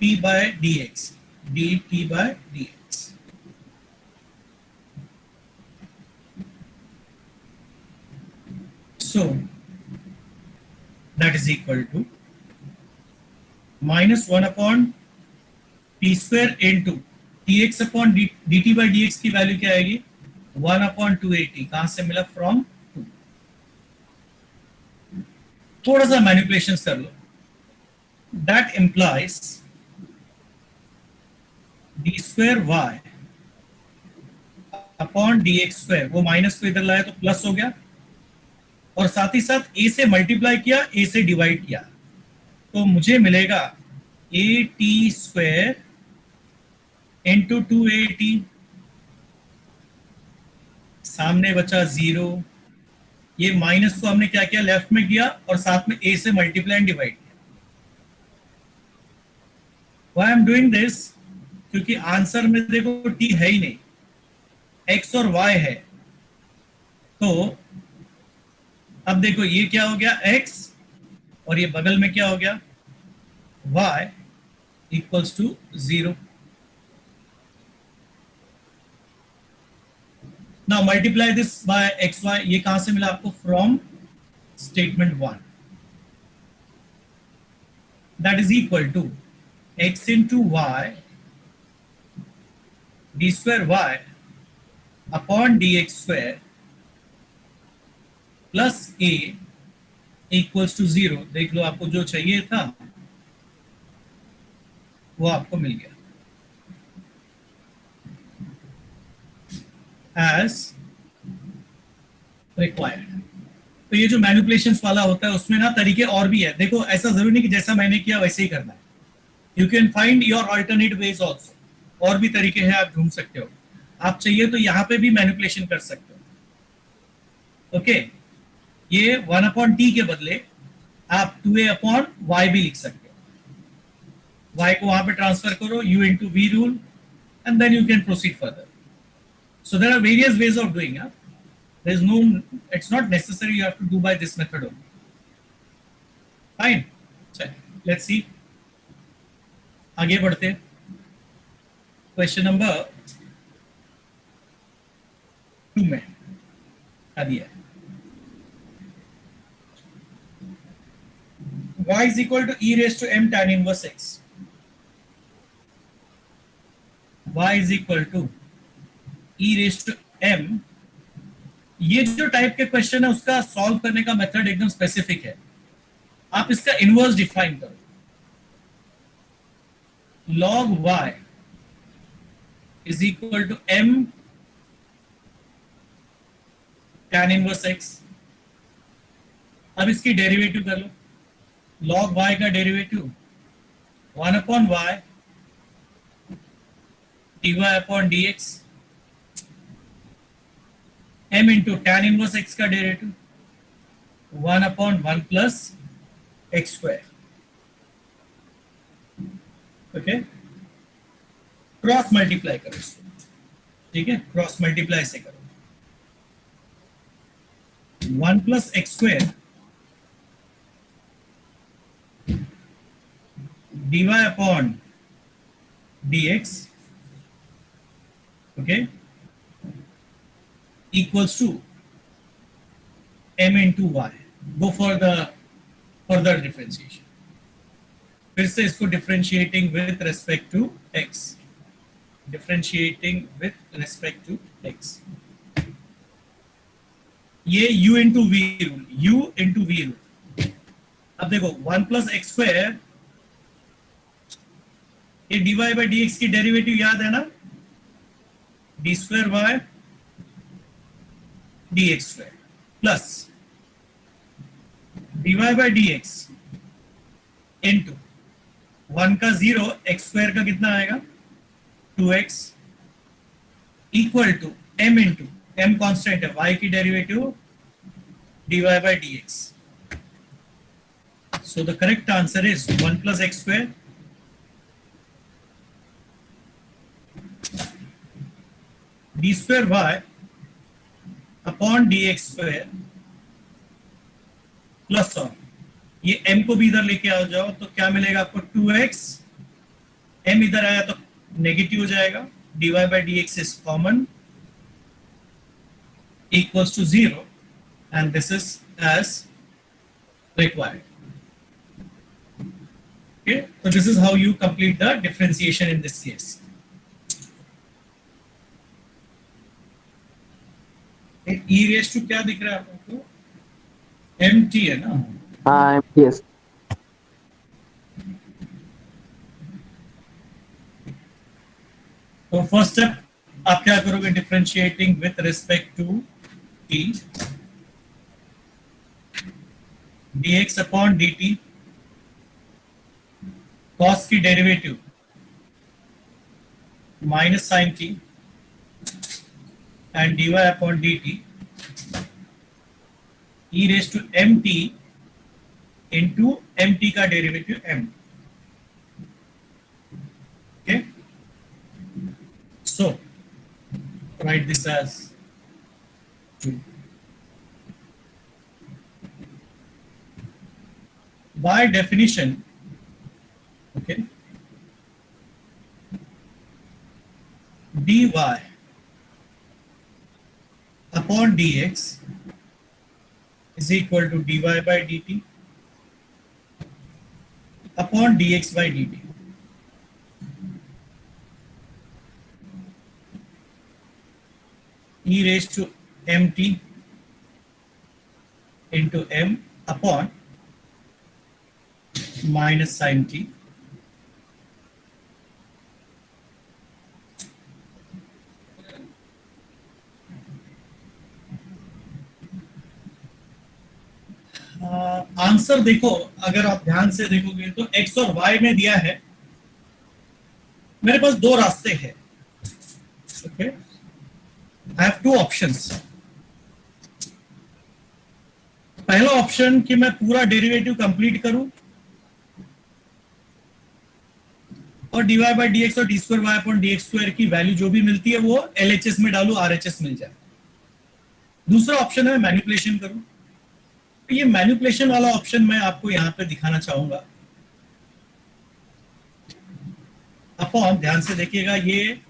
t by dx, dt by dx. So that is equal to minus 1 upon t square into dx upon dt by dx की value क्या आएगी 1 upon 280. कहां से मिला? From 2. थोड़ा सा manipulations कर लो. That implies d square y upon d x square, वो माइनस को इधर लाया तो प्लस हो गया, और साथ ही साथ ए से मल्टीप्लाई किया, ए से डिवाइड किया, तो मुझे मिलेगा ए टी स्क्वायर इंटू 280. सामने बचा 0. ये माइनस को हमने क्या किया? लेफ्ट में किया और साथ में ए से मल्टीप्लाई एंड डिवाइड किया. Why I am doing this? क्योंकि आंसर में देखो टी है ही नहीं, एक्स और वाई है. तो अब देखो ये क्या हो गया? एक्स, और ये बगल में क्या हो गया? Y equals to 0. Now multiply this by xy. ये कहां से मिला आपको? From statement 1. That is equal to x into y d square y upon dx square plus a equals to 0. देख लो, आपको जो चाहिए था वो आपको मिल गया. As required. तो ये जो मैनिपुलेशंस वाला होता है उसमें ना तरीके और भी है. देखो, ऐसा जरूरी नहीं कि जैसा मैंने किया वैसे ही करना है. You can find your alternate veg also. और भी तरीके हैं, आप ढूंढ सकते हो. आप चाहिए तो यहाँ पे भी मैनिपुलेशन कर सकते हो. ओके, ये 1 अपॉन टी के बदले आप 2a अपॉन y भी लिख सकते हो. y को वहां पे ट्रांसफर करो, u into v rule, and then you can proceed further. So there are various ways of doing it. There is no, it's not necessary you have to do by this method only. Fine. Let's see. आगे बढ़ते. Question number 2 में आ दिया. Y is equal to e raised to m tan inverse x. Y is equal to e raised to m. ये जो type के question है उसका solve करने का मेथड एकदम स्पेसिफिक है. आप इसका इनवर्स डिफाइन करो. log y is equal to m tan inverse x. अब इसकी डेरिवेटिव कर लो. log y का derivative 1 upon y dy upon dx, m into tan inverse x का derivative 1 upon 1 plus x square. Okay, cross multiply करो इसको. ठीक है, cross multiply से करो. 1 plus x square dy upon dx, okay, equals to m into y. Go for the further differentiation. फिर से इसको differentiating with respect to x. Differentiating with respect to x. ये u into v rule. u into v rule. अब देखो 1 plus x square, ये dy by dx की derivative याद है ना? d square y dx square plus dy by dx into 1 का 0, x square का कितना आएगा? 2x equal to m into m constant है, y की derivative dy by dx. So the correct answer is 1 plus x square d square y upon d x square plus of ये m को भी इधर लेके आ जाओ तो क्या मिलेगा आपको 2x, m इधर आया तो नेगेटिव हो जाएगा, dy by dx is common equals to 0 and this is as required. Okay, so this is how you complete the differentiation in this case. e raised to क्या दिख रहा है आपको? mt है ना? हाँ yes. तो फर्स्ट स्टेप आप क्या करोगे? Differentiating with respect to t dx upon dt cos की derivative minus sine t and dy upon dt e raised to mt into mt का derivative m. Okay, so write this as 2. By definition, okay, dy upon dx is equal to dy by dt upon dx by dt. E raised to mt into m upon minus sin t answer देखो, अगर आप ध्यान से देखोगे तो x और y में दिया है, मेरे पास दो रास्ते हैं. Okay, I have two options. पहला ऑप्शन कि मैं पूरा डेरिवेटिव कंप्लीट करूं और dy बाई dx और d square y upon dx square की वैल्यू जो भी मिलती है वो LHS में डालू, RHS मिल जाए. दूसरा ऑप्शन है मैनिपुलेशन करूं. तो ये मैनिपुलेशन वाला ऑप्शन मैं आपको यहां पे दिखाना चाहूंगा. अपॉन, ध्यान से देखिएगा, ये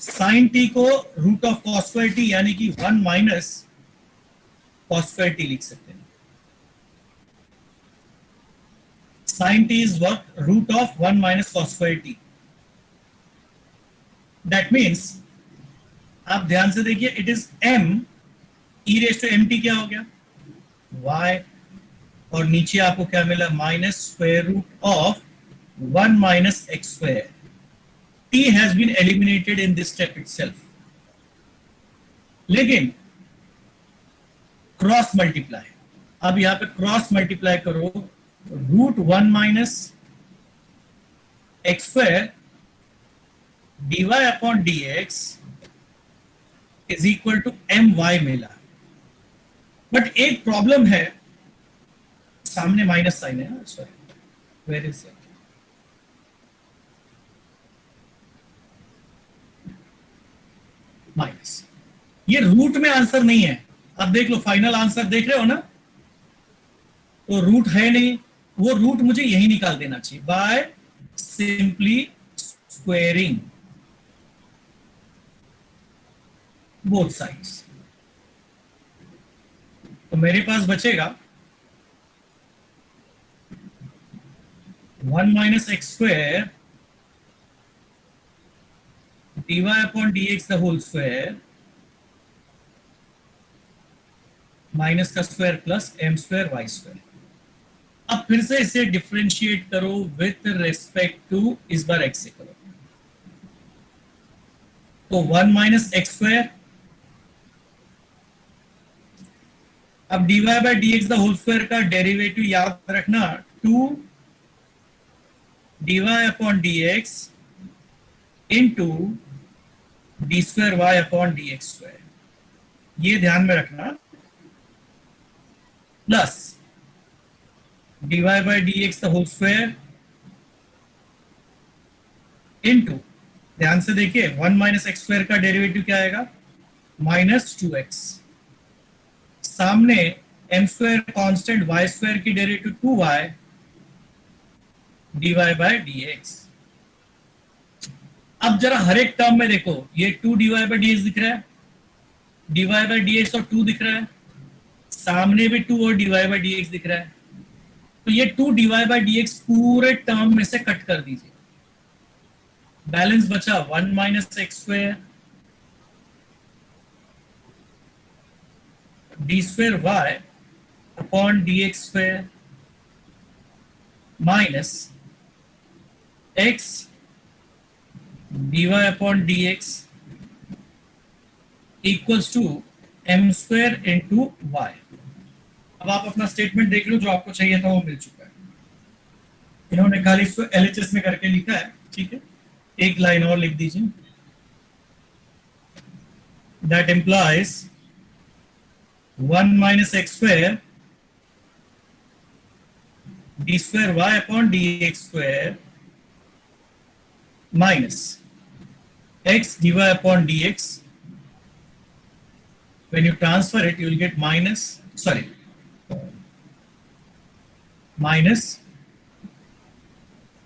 साइन टी को root of cos square t यानी कि 1 माइनस कॉस स्क्वायर टी लिख सकते हैं. Sine t is what? Root of 1 minus cos square t. That means आप ध्यान से देखिए, it is m e raise to mt क्या हो गया? y, और नीचे आपको क्या मिला? Minus square root of 1 minus x square. t has been eliminated in this step itself. लेकिन क्रॉस मल्टीप्लाई, अब यहां पे क्रॉस मल्टीप्लाई करो, root 1 minus x square dy upon dx is equal to my मिला. बट एक problem है, सामने minus sign है. Sorry, where is it? Minus. ये रूट में आंसर नहीं है. अब देख लो, फाइनल आंसर देख रहे हो ना, तो रूट है नहीं. वो रूट मुझे यही निकाल देना चाहिए by simply squaring both sides. तो मेरे पास बचेगा 1 minus x square dy upon dx the whole square minus का square plus m square y square. अब फिर से इसे डिफरेंशिएट करो विथ रेस्पेक्ट टू, इस बार x से करो. तो 1 माइनस एक्स स्क्वायर, अब dy by dx the whole square का डेरिवेटिव याद रखना, 2 dy upon dx into d square y upon dx square. ये ध्यान में रखना. Plus dy by dx the whole square into, ध्यान से देखिए 1 माइनस एक्स स्क्वायर का डेरिवेटिव क्या आएगा, माइनस 2x, सामने m square constant y square की derivative 2y dy by dx। अब जरा हर एक टर्म में देखो, ये 2 dy by dx दिख रहा है, dy by dx और 2 दिख रहा है, सामने भी 2 और dy by dx दिख रहा है, तो ये 2 dy by dx पूरे टर्म में से कट कर दीजिए, बैलेंस बचा 1 minus x square d square y upon d x square minus x d y upon d x equals to m square into y. अब आप अपना स्टेटमेंट देख लो, जो आपको चाहिए था वो मिल चुका है। इन्होंने खाली इसको एलएचएस में करके लिखा है, ठीक है, एक लाइन और लिख दीजिए, that implies 1 minus x square d square y upon d x square minus x d y upon d x. When you transfer it, you will get minus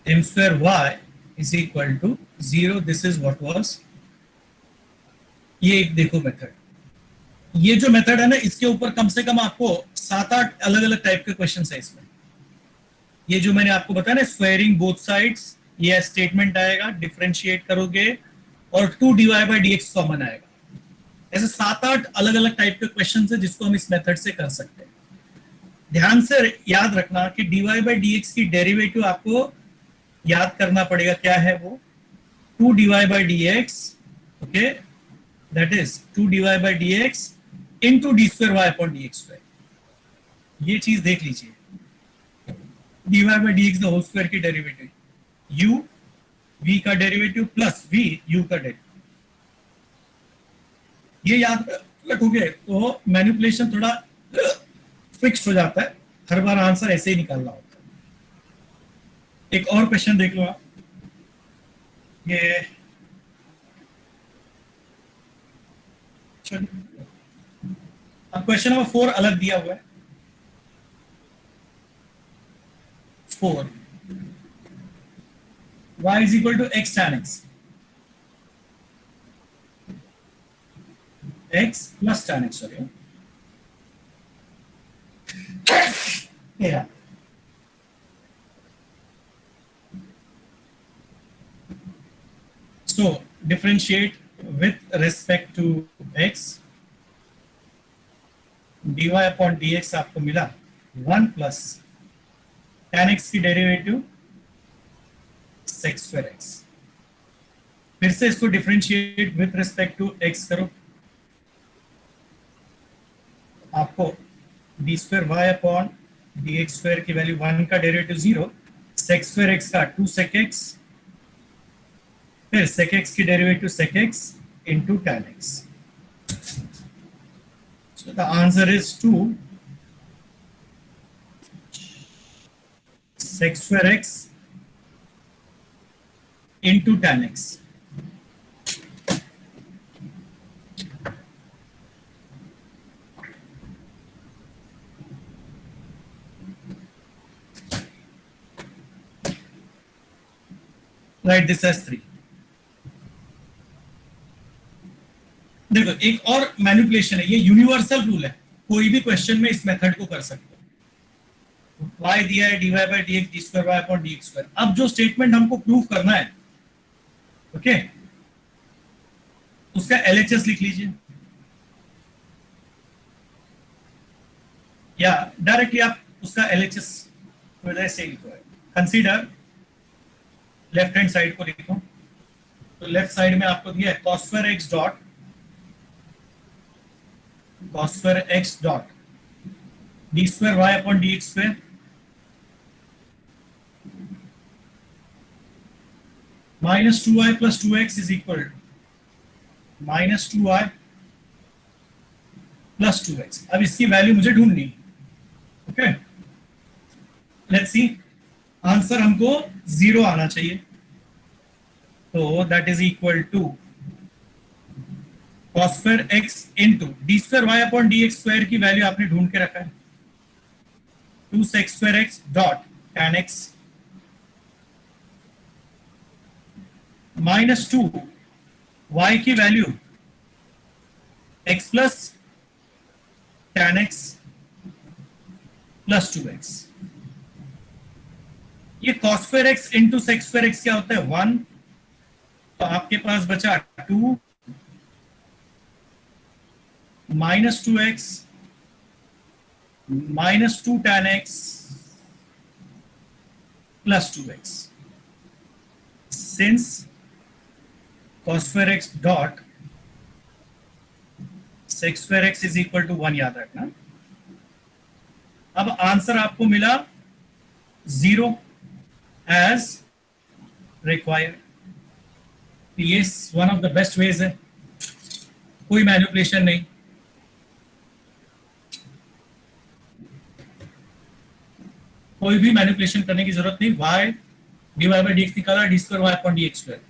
m square y is equal to 0. This is what was, ये एक देखो method, ये जो method है ना, इसके ऊपर कम से कम आपको 7-8 अलग अलग टाइप के क्वेश्चन है इसमें। ये जो मैंने आपको बताया ना, स्क्वायरिंग बोथ साइड्स, ये स्टेटमेंट आएगा, डिफरेंशिएट करोगे और 2 dy by dx कॉमन आएगा। ऐसे 7-8 अलग अलग टाइप के क्वेश्चन है जिसको हम इस मेथड से कर सकते हैं। ध्यान से याद रखना कि dy by dx की डेरिवेटिव आपको याद करना पड़ेगा, क्या है वो, 2 dy by dx, okay, that is 2 dy by dx into d square y upon dx square। ये चीज देख लीजिए, dy by dx the whole square की डेरिवेटिव, u v का डेरिवेटिव प्लस v u का डेरिवेटिव, ये याद रखोगे तो मैनिपुलेशन थोड़ा फिक्स हो जाता है, हर बार आंसर ऐसे ही निकालना होता है। एक और क्वेश्चन देख लो आप, ये अब क्वेश्चन नंबर 4 अलग दिया हुआ है। 4 y is equal to x tan x, x plus tan x, sorry, yeah, so differentiate with respect to x, dy upon dx आपको मिला 1 plus tan x की डेरिवेटिव sec square x। फिर से इसको differentiate with respect to x करो, आपको d square y upon d x square की value 1 का डेरिवेटिव 0, sec स्क्वायर x का 2 sec x, फिर sec x की derivative sec x into tan x। So the answer is 2 sec square x into tan x। Write this as 3। देखो एक और manipulation है, ये यूनिवर्सल रूल है, कोई भी क्वेश्चन में इस मेथड को कर सकते हो। y दिया है dy by dx d square y upon dx square। अब जो स्टेटमेंट हमको प्रूव करना है, ओके, उसका LHS लिख लीजिए, या डायरेक्टली आप उसका LHS वैसे ही लिखो, कंसीडर लेफ्ट हैंड साइड को लिखो, तो लेफ्ट साइड में आपको दिया है cos square x dot d square y upon dx square minus 2y plus 2x is equal to minus 2y plus 2x। अब इसकी वैल्यू मुझे ढूंढनी है, ओके, लेट्स सी, आंसर हमको 0 आना चाहिए, तो that is equal to cos square x into d square y upon d x square की वैल्यू आपने ढूंढ के रखा है, 2 sec square x dot tan x minus 2 y की value x plus tan x plus 2x। ये cos square x into sec square x क्या होता है 1, तो आपके पास बचा 2 minus 2x minus 2 tan x plus 2x। Since cos square x dot sec square x is equal to 1, याद रखना। अब आंसर आपको मिला 0 एज रिक्वायर्ड। ये one of the best ways है, कोई मैनिपुलेशन नहीं। कोई भी मैनिपुलेशन करने की जरूरत नहीं। y dy by d x निकाला, d square y upon d x square,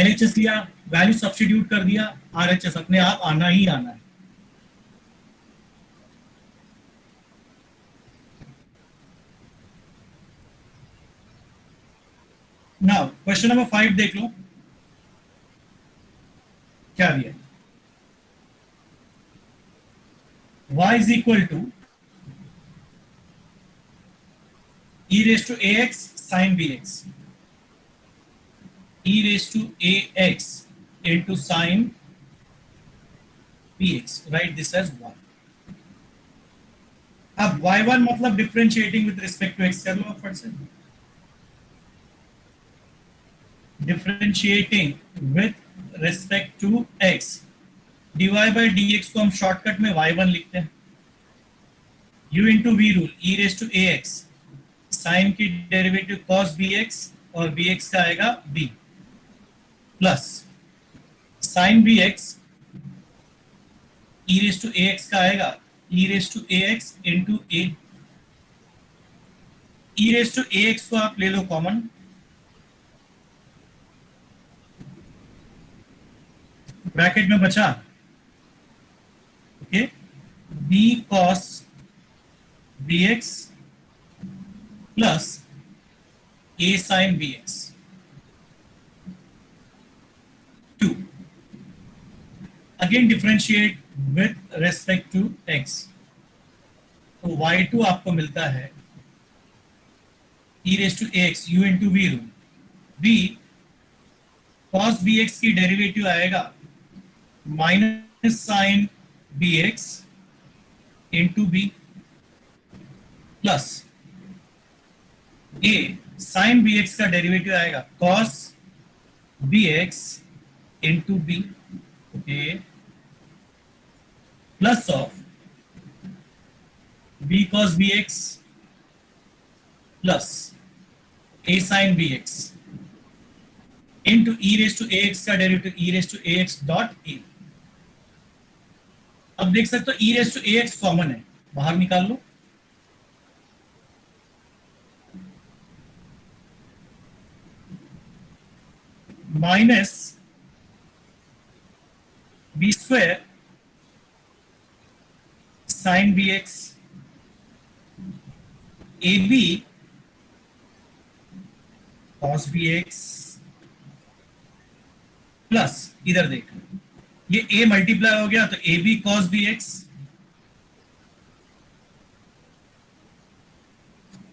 LHS लिया, वैल्यू सब्स्टिट्यूट कर दिया, आरएचएस अपने आप आना ही आना है। नाउ क्वेश्चन नंबर 5 देख लो क्या दिया। y is equal to e raised to ax sin bx, e raised to ax into sin bx, write this as 1। अब y1 मतलब differentiating with respect to x कर लो फट से, differentiating with respect to x, dy by dx को हम shortcut में y1 लिखते हैं, u into v rule, e raised to ax, sine की डेरिवेटिव cos bx और bx का आएगा b, plus sine bx e raised to ax का आएगा e raised to ax into a, e raised to ax को आप ले लो common, bracket में बचा okay b cos bx plus a sin bx 2, again differentiate with respect to x, तो y2 आपको मिलता है e raised to ax u into v rule, b cos bx की डेरिवेटिव आएगा minus sine bx into b plus a sin bx का derivative आएगा cos bx into b, okay, plus of b cos bx plus a sin bx into e raised to ax का derivative e raised to ax dot a। अब देख सकते हो e raised to ax common है, बाहर निकाल लो, minus b square sine b x ए b cos b x plus इधर देख लो, ये a मल्टीप्लाई हो गया तो a b cos b x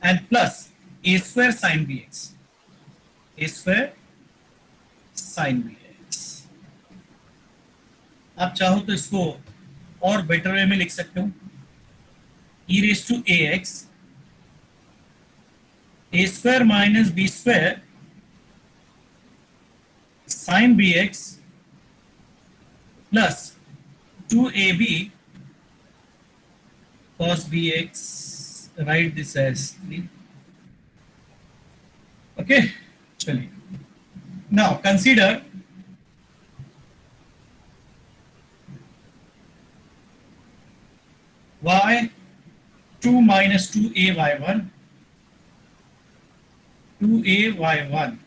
and plus a square sine b x, a square sine b x. आप चाहो तो इसको और बेटर वे में लिख सकते हो, e raise to a x a square minus b square sine b x plus 2ab cos bx, write this as 3। okay, चलिए now consider y 2 minus 2ay1 2ay1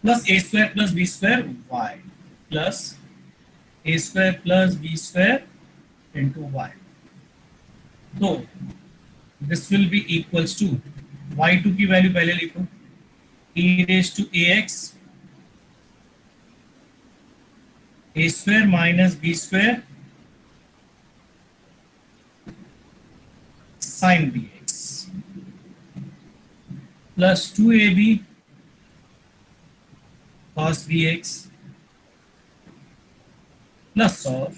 plus a square plus b square y plus a square plus b square into y. तो this will be equals to y2 की value पहले लिखो, e raised to ax a square minus b square sin bx plus 2ab cos bx plus of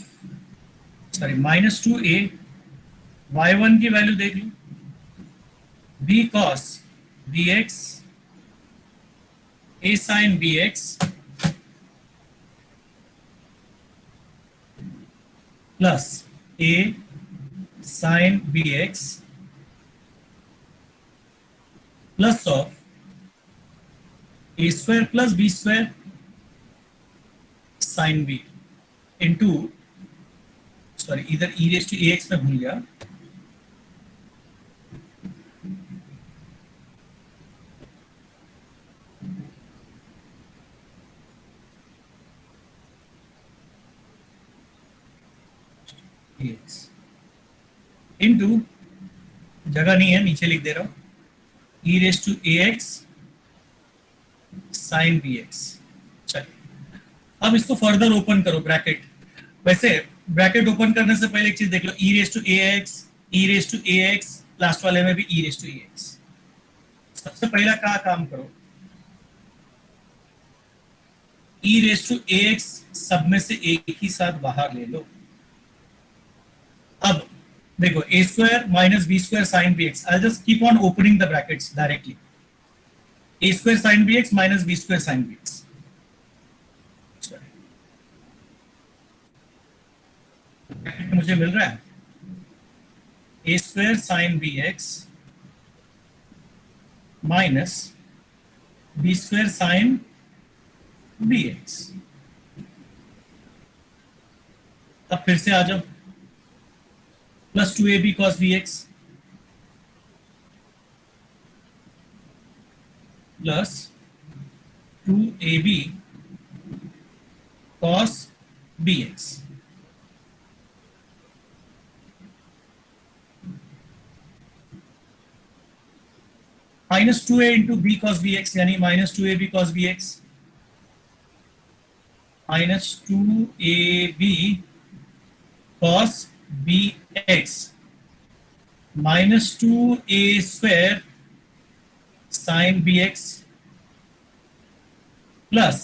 minus 2a y1 की value देख लो, b cos bx a sin bx plus a sin bx plus of a square plus b square sin b into इधर e raised to ax में भूल गया, into जगह नहीं है नीचे लिख दे रहा हूं, e raised to ax sin bx. चलिए अब इसको फर्दर ओपन करो ब्रैकेट. वैसे ब्रैकेट ओपन करने से पहले एक चीज देख लो, e raised to ax, e raised to ax, last वाले में भी e raised to ax. सबसे पहला क्या काम करो, e raised to ax सब में से एक ही साथ बाहर ले लो. अब देखो a square minus b square sin bx, I'll just keep on opening the brackets directly. a square sin bx minus b square sin bx. मुझे मिल रहा है a square sin bx minus b square sin bx. अब फिर से आ जाओ, plus 2ab cos bx plus 2ab cos bx minus 2a into b cos bx यानी minus 2ab cos bx minus 2ab cos bx minus 2a square sin bx plus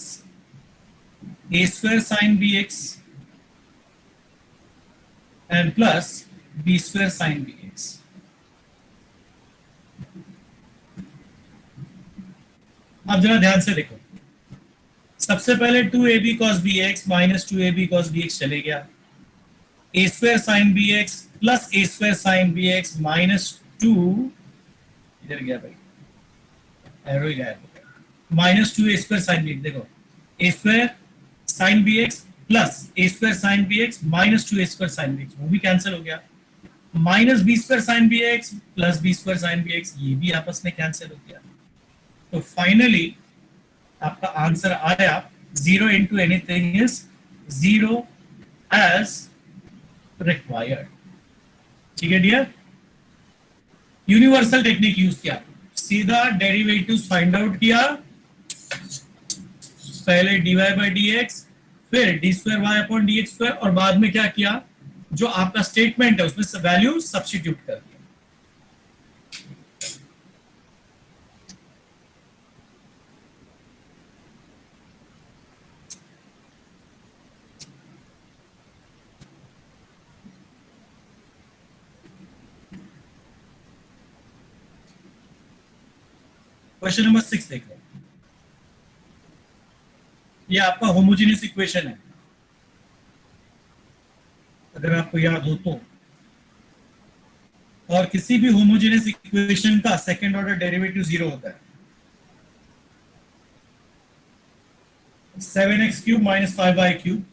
a square sin bx and plus b square sin bx. अब जरा ध्यान से देखो, सबसे पहले 2ab cos bx minus 2ab cos bx चले गया, a square sin bx plus a square sin bx minus 2 इधर गया भाई, एरो ही गया, minus 2 a square sin bx. देखो a square sin bx plus a square sin bx minus 2 a square sin bx, वो भी cancel हो गया, minus b square sin bx plus b square sin bx, ये भी आपस में कैंसिल हो गया. तो फाइनली आपका आंसर आया 0 into anything is 0 as required. ठीक है डियर, यूनिवर्सल टेक्निक यूज किया, सीधा डेरिवेटिव्स फाइंड आउट किया, पहले dy by dx फिर d square y upon dx square और बाद में क्या किया, जो आपका स्टेटमेंट है उसमें वैल्यू सब्स्टिट्यूट कर दिया. क्वेश्चन नंबर 6 देख लो, ये आपका होमोजेनियस इक्वेशन है, अगर आपको याद हो तो, और किसी भी होमोजेनियस इक्वेशन का सेकंड ऑर्डर डेरिवेटिव 0 होता है. 7x cube minus 5y cube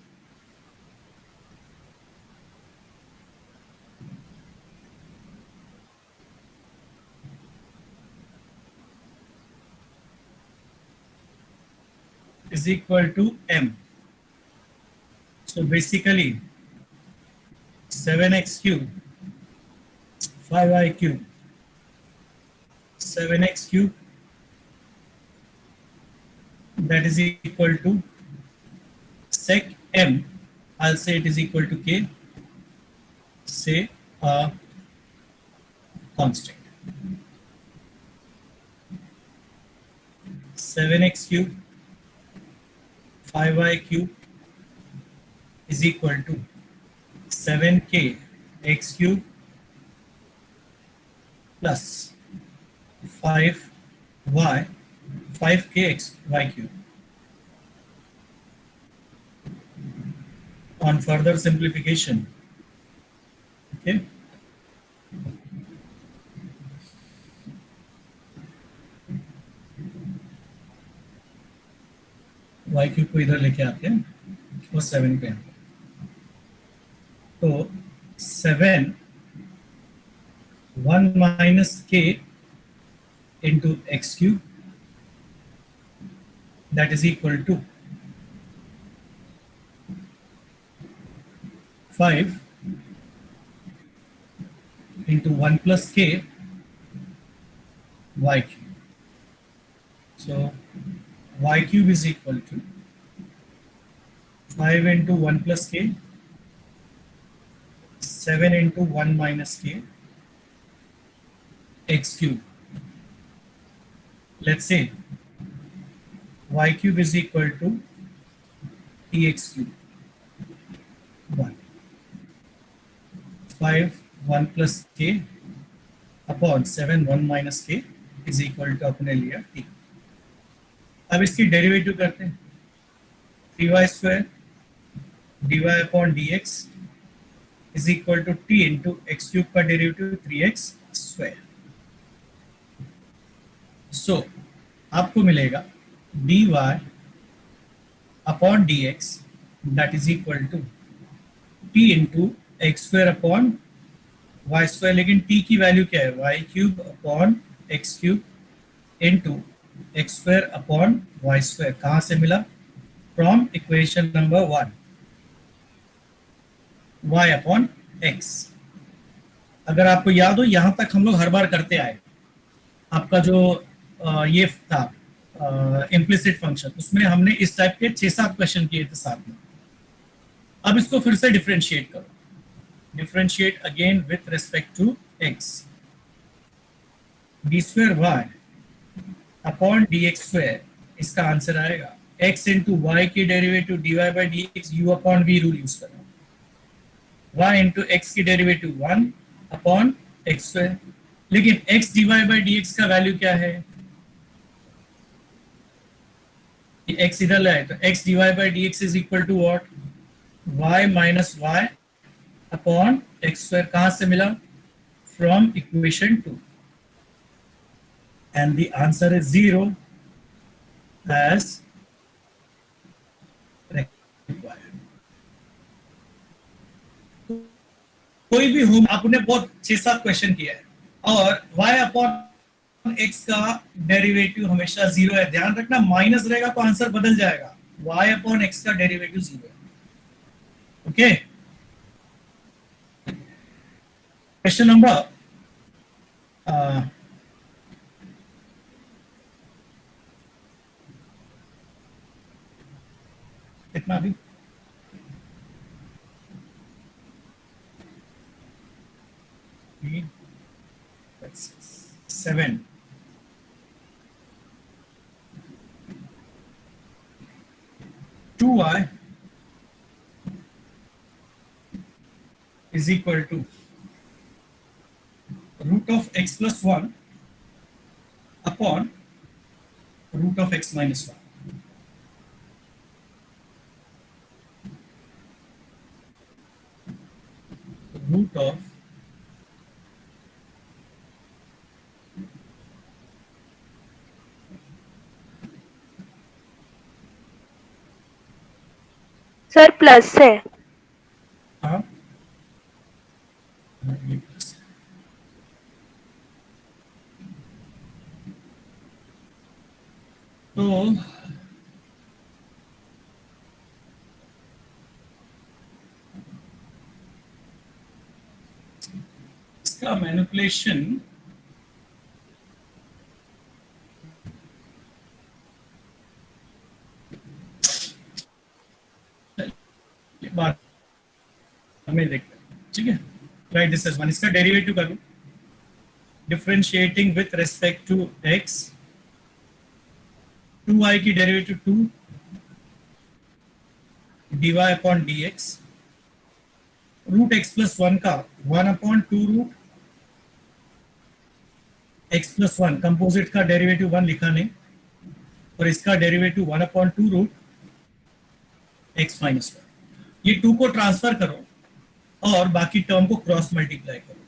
is equal to m. So basically 7x cube, 5y cube, 7x cube, that is equal to sec m. I'll say it is equal to k, say a constant. 7x cube, 5y cube is equal to 7k x cube plus 5k x y cube. On further simplification, okay, y cube को इधर लेके आते हैं और 7 पे आते हैं। तो 7 1 minus k into x cube, that is equal to 5 into 1 plus k y cube. So y cube is equal to 5 into 1 plus k, 7 into 1 minus k x cube. Let's say y cube is equal to tx cube. 1 5 1 plus k upon 7 1 minus k is equal to अपने लिया t. अब इसकी derivative करते हैं, 3y square dy upon dx is equal to t into x cube का derivative 3x square. So आपको मिलेगा dy upon dx that is equal to t into x square upon y square, लेकिन t की value क्या है, y cube upon x cube into x square upon y square. कहाँ से मिला? From equation number 1, y upon x. अगर आपको याद हो, यहां तक हम लोग हर बार करते आए। आपका जो ये था इम्प्लिसिट फंक्शन, उसमें हमने इस टाइप के 6-7 क्वेश्चन किए थे साथ में। अब इसको फिर से डिफरेंशिएट करो, differentiate again with respect to x, d square y upon d x square, इसका आंसर आएगा x इंटू वाई की derivative dy by d x, u upon v rule use करो, y इंटू एक्स की derivative 1 upon x square, लेकिन x dy by d x का value क्या है, x इधर लाए तो x dy by d x is equal to what, y minus y upon x square. कहां से मिला? From equation 2, and the answer is 0 as required. कोई भी होम आपने बहुत 6-7 क्वेश्चन किया है और y अपॉन x का डेरिवेटिव हमेशा 0 है. ध्यान रखना, माइनस रहेगा तो आंसर बदल जाएगा. y अपॉन x का डेरिवेटिव 0 है. ओके, क्वेश्चन नंबर कितना भी seven. Two y is equal to root of x plus 1 upon root of x minus 1. Root of sir plus है. हाँ, तो का मैनिपुलेशन बाद में देखते हैं, ठीक है। राइट दिस इज वन, इसका डेरिवेटिव कर लो, differentiating with respect to x, 2y की derivative 2 dy upon dx, root x plus 1 का 1 upon 2 root x plus 1, composite का डेरिवेटिव 1 लिखा नहीं, और इसका derivative 1 upon 2 root x minus 1। ये 2 को ट्रांसफर करो और बाकी टर्म को क्रॉस मल्टीप्लाई करो,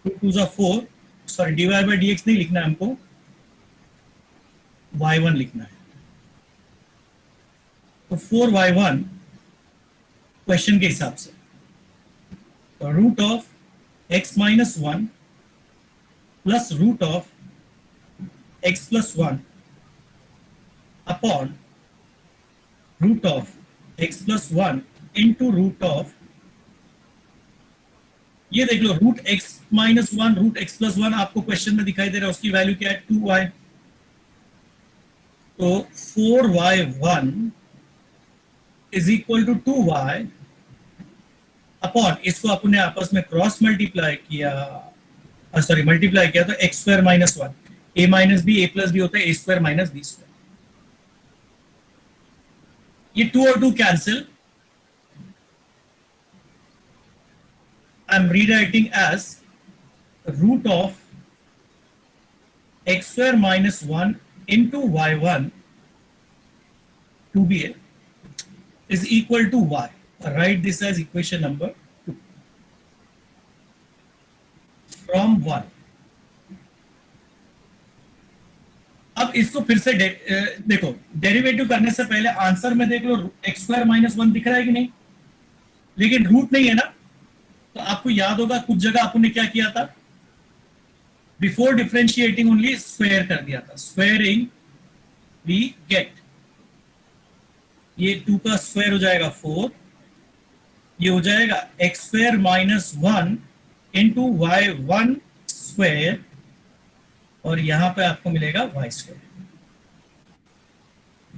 2 2 जा 4, सॉरी dy बाई dx नहीं लिखना है हमको, y1 लिखना है। तो 4y1 क्वेश्चन के हिसाब से root of x minus 1 plus root of x plus 1 upon root of x plus 1 into root of, ये देख लो root x minus 1 root x plus 1 आपको क्वेश्चन में दिखाई दे रहा है, उसकी वैल्यू क्या है 2y। तो 4y1 is equal to 2y upon, इसको अपने आपस में क्रॉस मल्टीप्लाई किया, सॉरी मल्टीप्लाई किया, तो x square minus 1, a minus b, a plus b होता है a square minus b square. ये 2 और 2 cancel, I am rewriting as root of x square minus 1 into y1 2ba is equal to y. Write this as equation number 2 from 1. अब इसको फिर से देखो, derivative करने से पहले आंसर में देख लो एक्स स्क्वायर माइनस 1 दिख रहा है कि नहीं, लेकिन रूट नहीं है ना। तो आपको याद होगा कुछ जगह आपने क्या किया था, बिफोर डिफरेंशिएटिंग ओनली स्क्वायर कर दिया था, स्क्वायरिंग वी गेट, ये 2 का स्क्वायर हो जाएगा 4, ये हो जाएगा x square minus 1 into y1 square, और यहां पे आपको मिलेगा y square.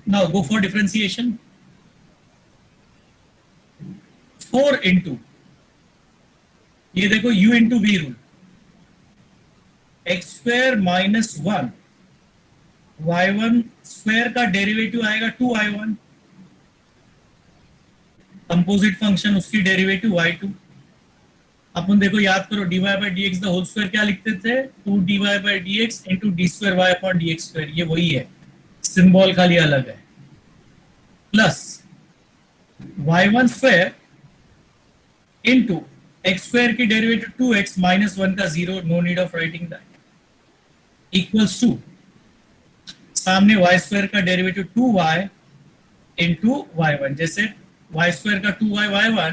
Now go for differentiation, 4 into, ये देखो u into v rule, x square minus 1, y1 square का डेरिवेटिव आएगा 2y1, कंपोजिट फंक्शन उसकी डेरिवेटिव y2। अपन देखो याद करो dy by dx the whole square क्या लिखते थे, 2 dy by dx into d square y upon dx square, ये वही है, सिंबल खाली अलग है, plus y1 square into x square की डेरिवेटिव 2x माइनस 1 का 0, no need of writing that, equals to सामने y स्क्वायर का डेरिवेटिव 2y इंटू y1, जैसे y स्क्वायर का 2y y1,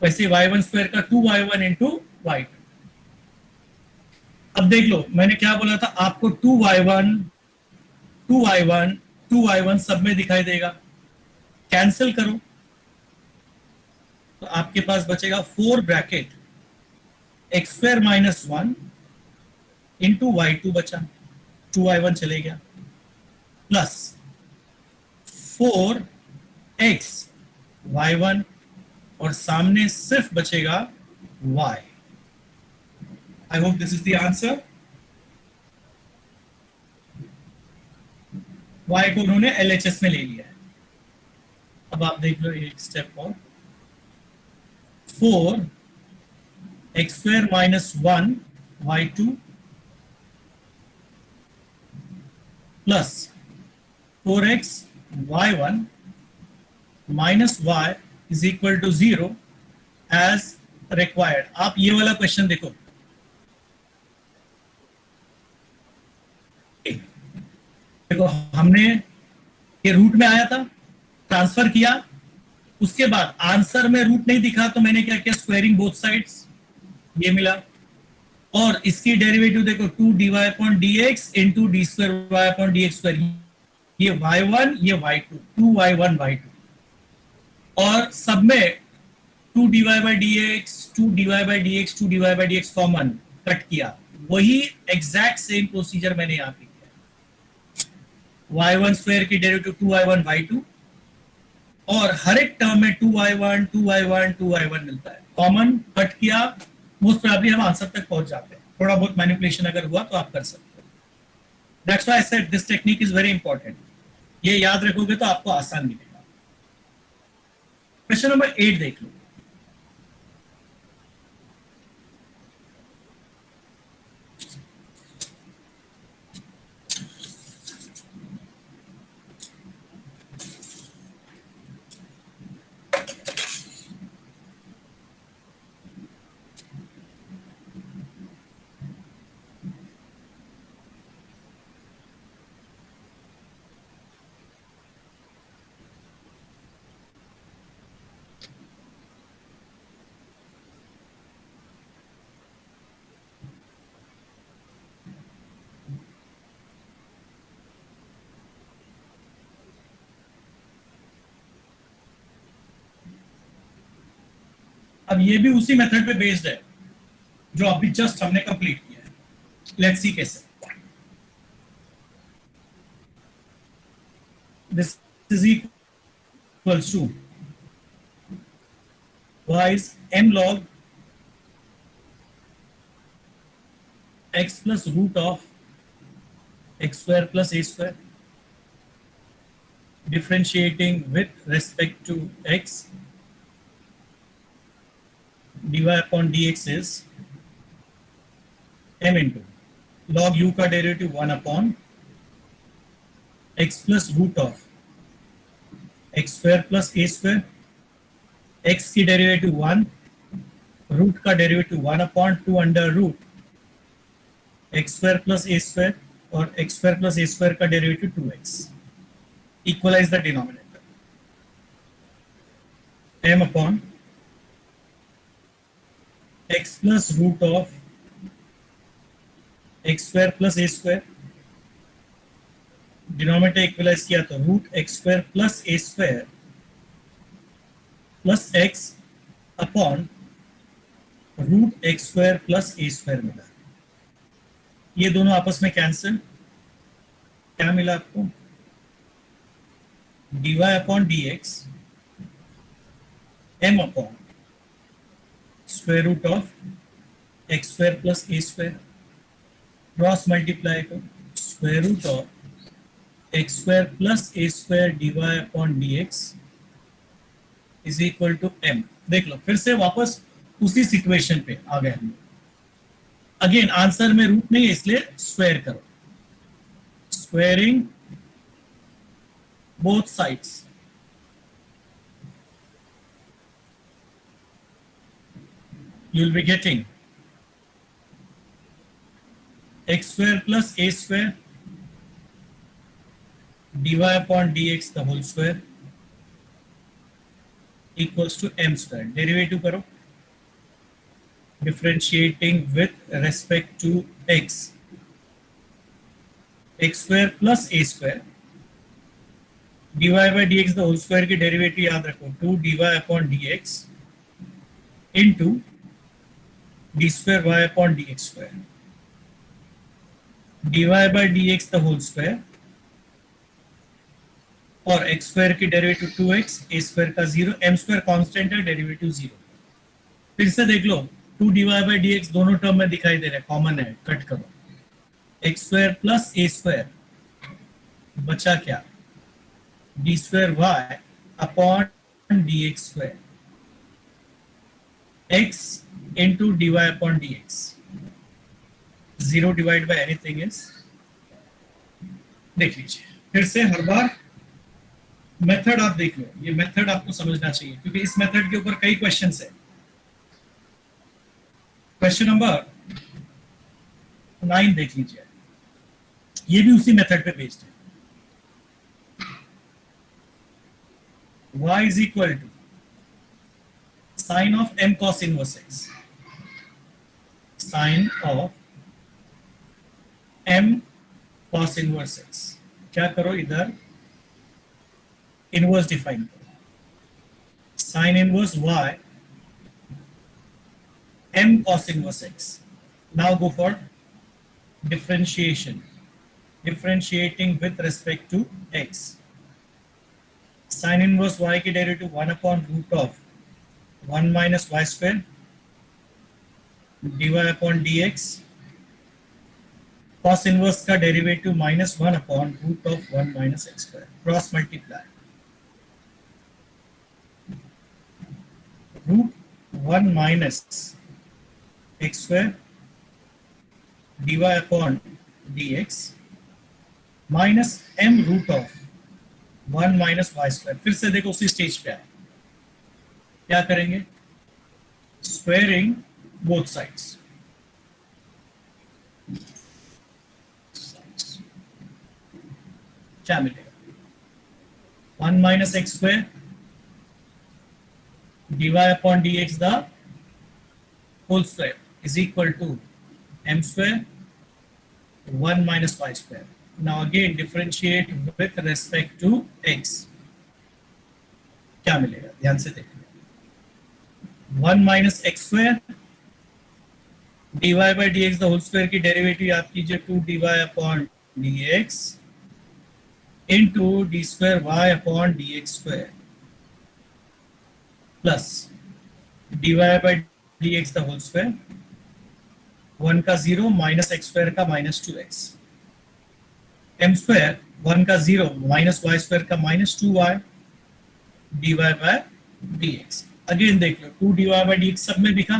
वैसे y1 स्क्वायर का 2y1 इंटू y2। अब देख लो मैंने क्या बोला था आपको, 2y1 2y1 2y1 सब में दिखाई देगा, कैंसिल करो तो आपके पास बचेगा 4 bracket x square minus 1 into y2 बचा, 2y1 चले गया, प्लस 4x y1, और सामने सिर्फ बचेगा y। I hope this is the answer. y को उन्होंने LHS में ले लिया है। अब आप देख लो एक स्टेप और, 4 x square minus 1 y2 plus 4x y1 minus y is equal to 0 as required. आप ये वाला क्वेश्चन देखो, देखो हमने ये रूट में आया था, ट्रांसफर किया, उसके बाद आंसर में रूट नहीं दिखा तो मैंने क्या किया, स्क्वायरिंग बोथ साइड्स, ये मिला, और इसकी डेरिवेटिव देखो 2 dy upon dx into d square y upon dx square, ये y1 ये y2, 2y1 y2, और सब में two dy by d x, two dy by d x, two dy by d x common cut किया, वही exact same procedure मैंने यहाँ पे किया। y1 स्क्वायर की डेरिवेटिव 2y1 y2, और हर एक टर्म में 2y1 2y1 2y1 मिलता है, कॉमन कट किया, मोस्ट प्रोबेबली हम आंसर तक पहुंच जाते हैं। थोड़ा बहुत मैनिपुलेशन अगर हुआ तो आप कर सकते हो। That's why I said this technique is very important. ये याद रखोगे तो आपको आसान मिलेगा। क्वेश्चन नंबर 8 देख लो। अब ये भी उसी मेथड पे बेस्ड है जो अभी जस्ट हमने कंप्लीट किया है। लेट्स सी कैसे। This is equals to y is m log x plus root of x square plus a square, differentiating with respect to x, dy upon dx is m into log u का derivative 1 upon x plus root of x square plus a square, x की derivative 1, रूट का derivative 1 upon 2 under root x square plus a square, और x square plus a square का derivative 2x। Equalize the denominator, m upon x plus root of x square plus a square, denominator equalize किया तो root x square plus a square plus x upon root x square plus a square मिला। ये दोनों आपस में cancel, क्या मिला आपको? dy upon dx m upon square root of x square plus a square, cross multiply को square root of x square plus a square dy upon dx is equal to m। देख लो फिर से वापस उसी situation पे आ गए हम। Again answer में रूट नहीं है इसलिए स्क्वायर करो, squaring both sides, you will be getting x square plus a square dy upon dx the whole square equals to m square। Derivative करो, differentiating with respect to x, x square plus a square dy by dx the whole square की derivative याद रखो 2 dy upon dx into d square y upon dx square, dy by dx the whole square, और x square की derivative 2x, a square का 0, m square constant है, derivative 0। फिर से देख लो 2 dy by dx दोनों टर्म में दिखाई दे रहे हैं, कॉमन है, कट करो, x square plus a square, बचा क्या? d square y upon dx square, x into dy upon dx, 0 divide by anything is, देख लीजिए फिर से हर बार मेथड आप देख लो, ये मेथड आपको समझना चाहिए क्योंकि इस मेथड के ऊपर कई क्वेश्चंस है। क्वेश्चन नंबर 9 देख लीजिए, ये भी उसी मेथड पे बेस्ड है। y is equal to sin of m cos inverse x, sin of m cos inverse x, क्या करो इधर इनवर्स डिफाइन करो, sine inverse y m cos inverse x. Now go for differentiation. Differentiating with respect to x. Sin inverse y की derivative 1 upon root of 1 minus y square dy upon dx. Cos inverse का derivative minus 1 upon root of 1 minus x square. Cross multiply. Root 1 minus x square dy upon dx minus m root of 1 minus y square. फिर से देखो उसी stage पे है, क्या करेंगे? Squaring both sides. क्या मिलेगा? 1 minus x square dy upon dx the whole square is equal to m square 1 minus y square. Now again differentiate with respect to x. क्या मिलेगा? ध्यान से देखिए. 1 minus x square dy by dx the whole square की derivative आप कीजिए 2 dy upon dx into d square y upon dx square plus dy by dx the whole square 1 का 0 minus x square का minus 2x m square 1 का 0 minus y square का minus 2y dy by dx. Again देख लो 2 dy by dx सब में दिखा,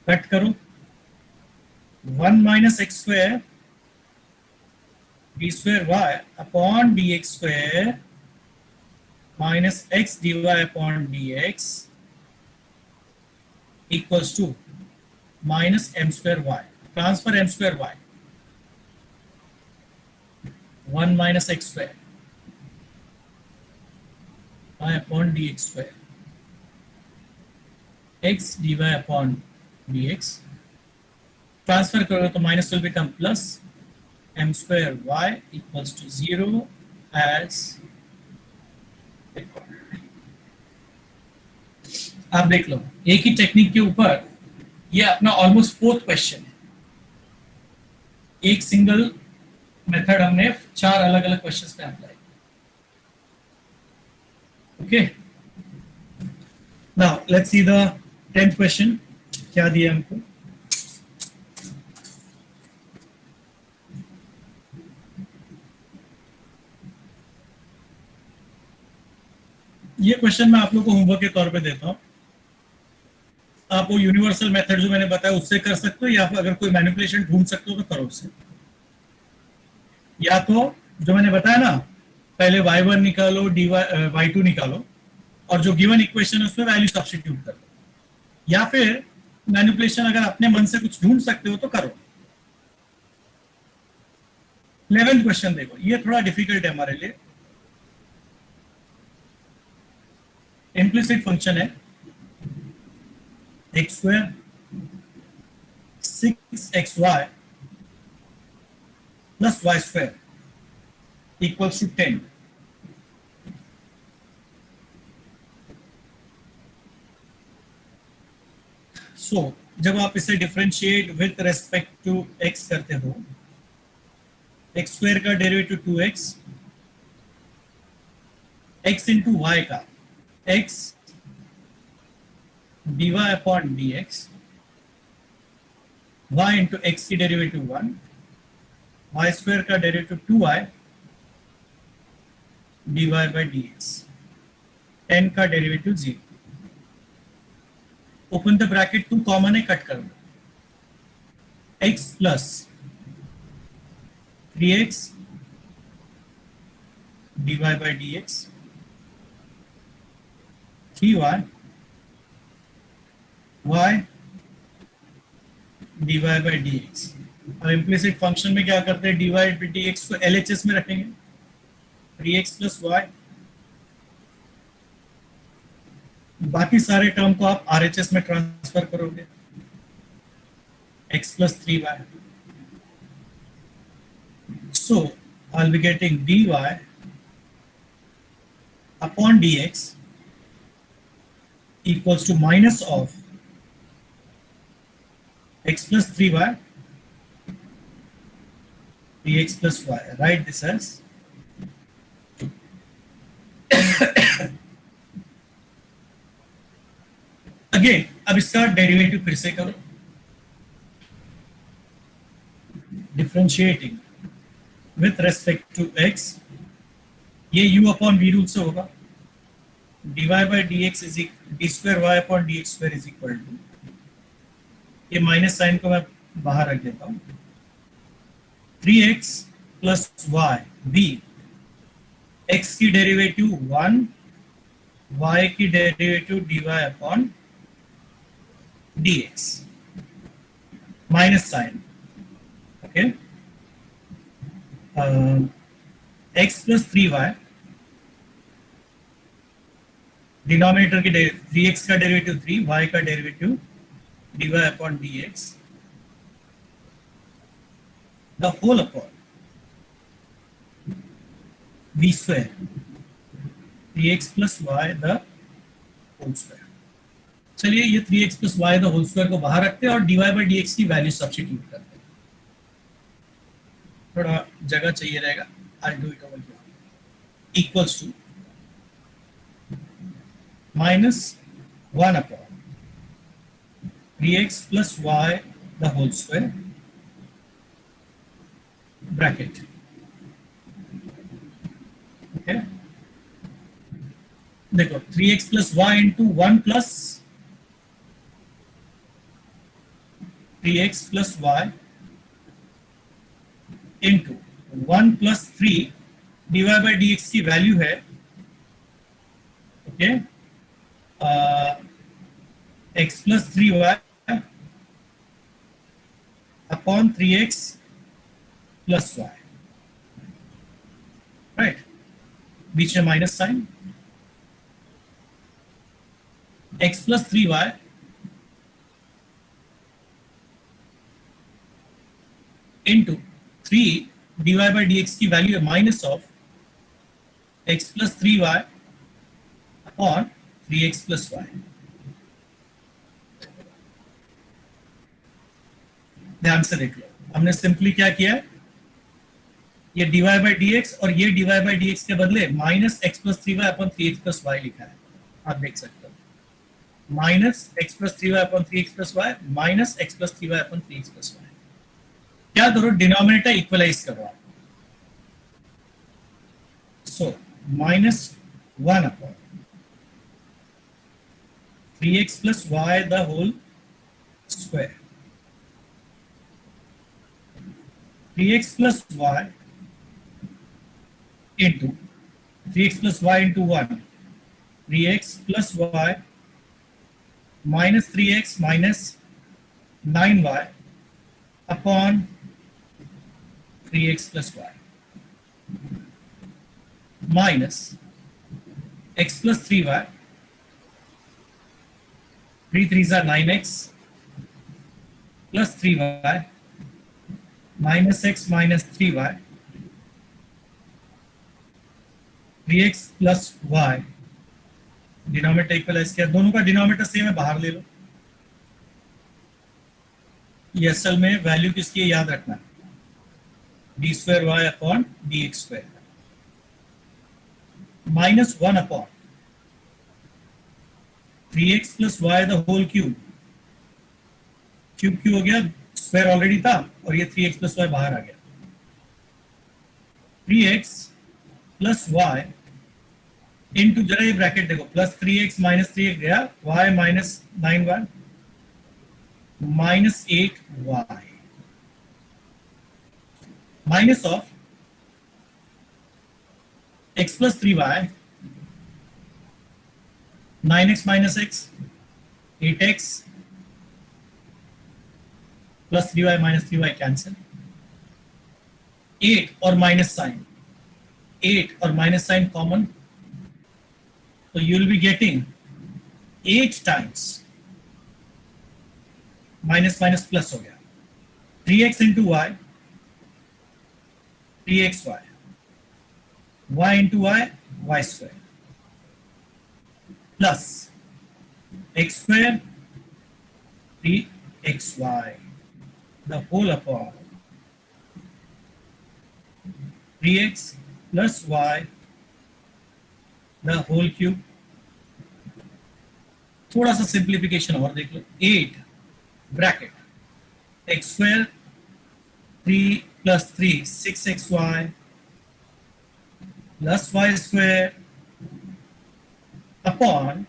cut करो 1 minus x square d square y upon dx square minus x dy upon dx equals to minus m square y. Transfer m square y. 1 minus x square y upon dx square x dy upon dx. Transfer करो तो minus will become plus m square y equals to 0 as. आप देख लो एक ही technique के ऊपर ये अपना almost 4th question है. एक सिंगल मेथड हमने 4 अलग अलग क्वेश्चंस पे apply. Okay, now let's see the 10th question. क्या दिया हमको? ये क्वेश्चन मैं आप लोगों को होमवर्क के तौर पे देता हूं. आप वो यूनिवर्सल मेथड जो मैंने बताया उससे कर सकते हो, या फिर अगर कोई मैनिपुलेशन ढूंढ सकते हो तो करो उससे. या तो जो मैंने बताया ना, पहले y1 निकालो, y2 निकालो और जो गिवन इक्वेशन है उसमें वैल्यू सब्स्टिट्यूट कर दो, या फिर मैनिपुलेशन अगर अपने मन से कुछ ढूंढ सकते हो तो करो. 11th क्वेश्चन देखो, ये थोड़ा डिफिकल्ट है हमारे लिए. इम्प्लिसिट फंक्शन है x square 6xy plus y square equals to 10. So जब आप इसे differentiate with respect to x करते हो, x स्क्वायर का derivative 2x, x into y का x dy upon dx, y into x की डेरिवेटिव 1, y स्क्वायर का derivative 2y dy by dx, 10 का derivative 0. Open the bracket, 2 common है, cut कर दो. x plus 3x dy by dx, 3y y dy by dx. अब implicit function में क्या करते हैं? dy by dx को LHS में रखेंगे, 3x plus y. बाकी सारे टर्म को आप RHS में ट्रांसफर करोगे, x plus 3y. So I'll be getting dy upon dx equals to minus of x plus 3y, 3x plus y. Write this as 2. Again अब इसका डेरिवेटिव फिर से करो, differentiating with respect to x, ये u upon v rule से होगा, dy by dx is d square y upon dx square is equal to, ये minus sign को मैं बाहर रख देता हूं, 3x plus y v, x की डेरिवेटिव 1, y की derivative dy upon dx, minus sign, okay, x plus 3y, denominator की 3x का डेरिवेटिव 3, y का derivative dy upon dx, the whole upon v square 3x plus y the whole square. चलिए ये 3x plus y the whole square को बाहर रखते हैं और dy बाई dx की वैल्यू सब्स्टिट्यूट करते हैं, थोड़ा जगह चाहिए रहेगा, I'll do it over here, equals to minus 1 upon 3x plus y the whole square bracket, okay, देखो 3x plus y into 1 plus 3x plus y into 1 plus 3 dy by dx की value है, okay, x plus 3y upon 3x plus y, right, बीच में minus sign, x plus 3y into 3 dy by dx की value है minus of x plus 3y upon 3x plus y। ध्यान से देख लो, हमने सिंपली क्या किया है, ये dy by dx और ये dy by dx के बदले minus x plus 3y upon 3x plus y लिखा है, आप देख सकते हो, minus x plus 3y upon 3x plus y minus x plus 3y upon 3x plus y। क्या करो, डिनोमिनेटर इक्वलाइज करो आप, so minus 1 upon 3x plus y the whole square, 3x plus y into 3x plus y into 1, 3x plus y minus 3x minus 9y upon 3x plus y minus x plus 3y, 3 3s are 9x plus 3y minus x minus 3y, 3x plus y, denominator equalize किया, दोनों का denominator same है, बाहर ले लो, ये असल में value किसकी है याद रखना, d square y upon d x square, minus 1 upon 3x plus y the whole cube, cube क्यों हो गया, स्क्वायर ऑलरेडी था और ये 3x प्लस वाई बाहर आ गया, 3x प्लस वाई इंटू, जरा ये ब्रैकेट देखो, प्लस 3x माइनस 3x गया, y minus 9y minus 8y minus of x plus 3y, 9x minus x 8x plus 3y minus 3y cancel, 8 और minus sign, 8 और minus sign common, so you will be getting 8 times minus minus plus हो गया, 3x into y, 3xy, y into y, y square plus x square 3xy the whole upon 3x plus y the whole cube. थोड़ा सा simplification और देख लो. 8 bracket x square 3 plus 3 6xy plus y square upon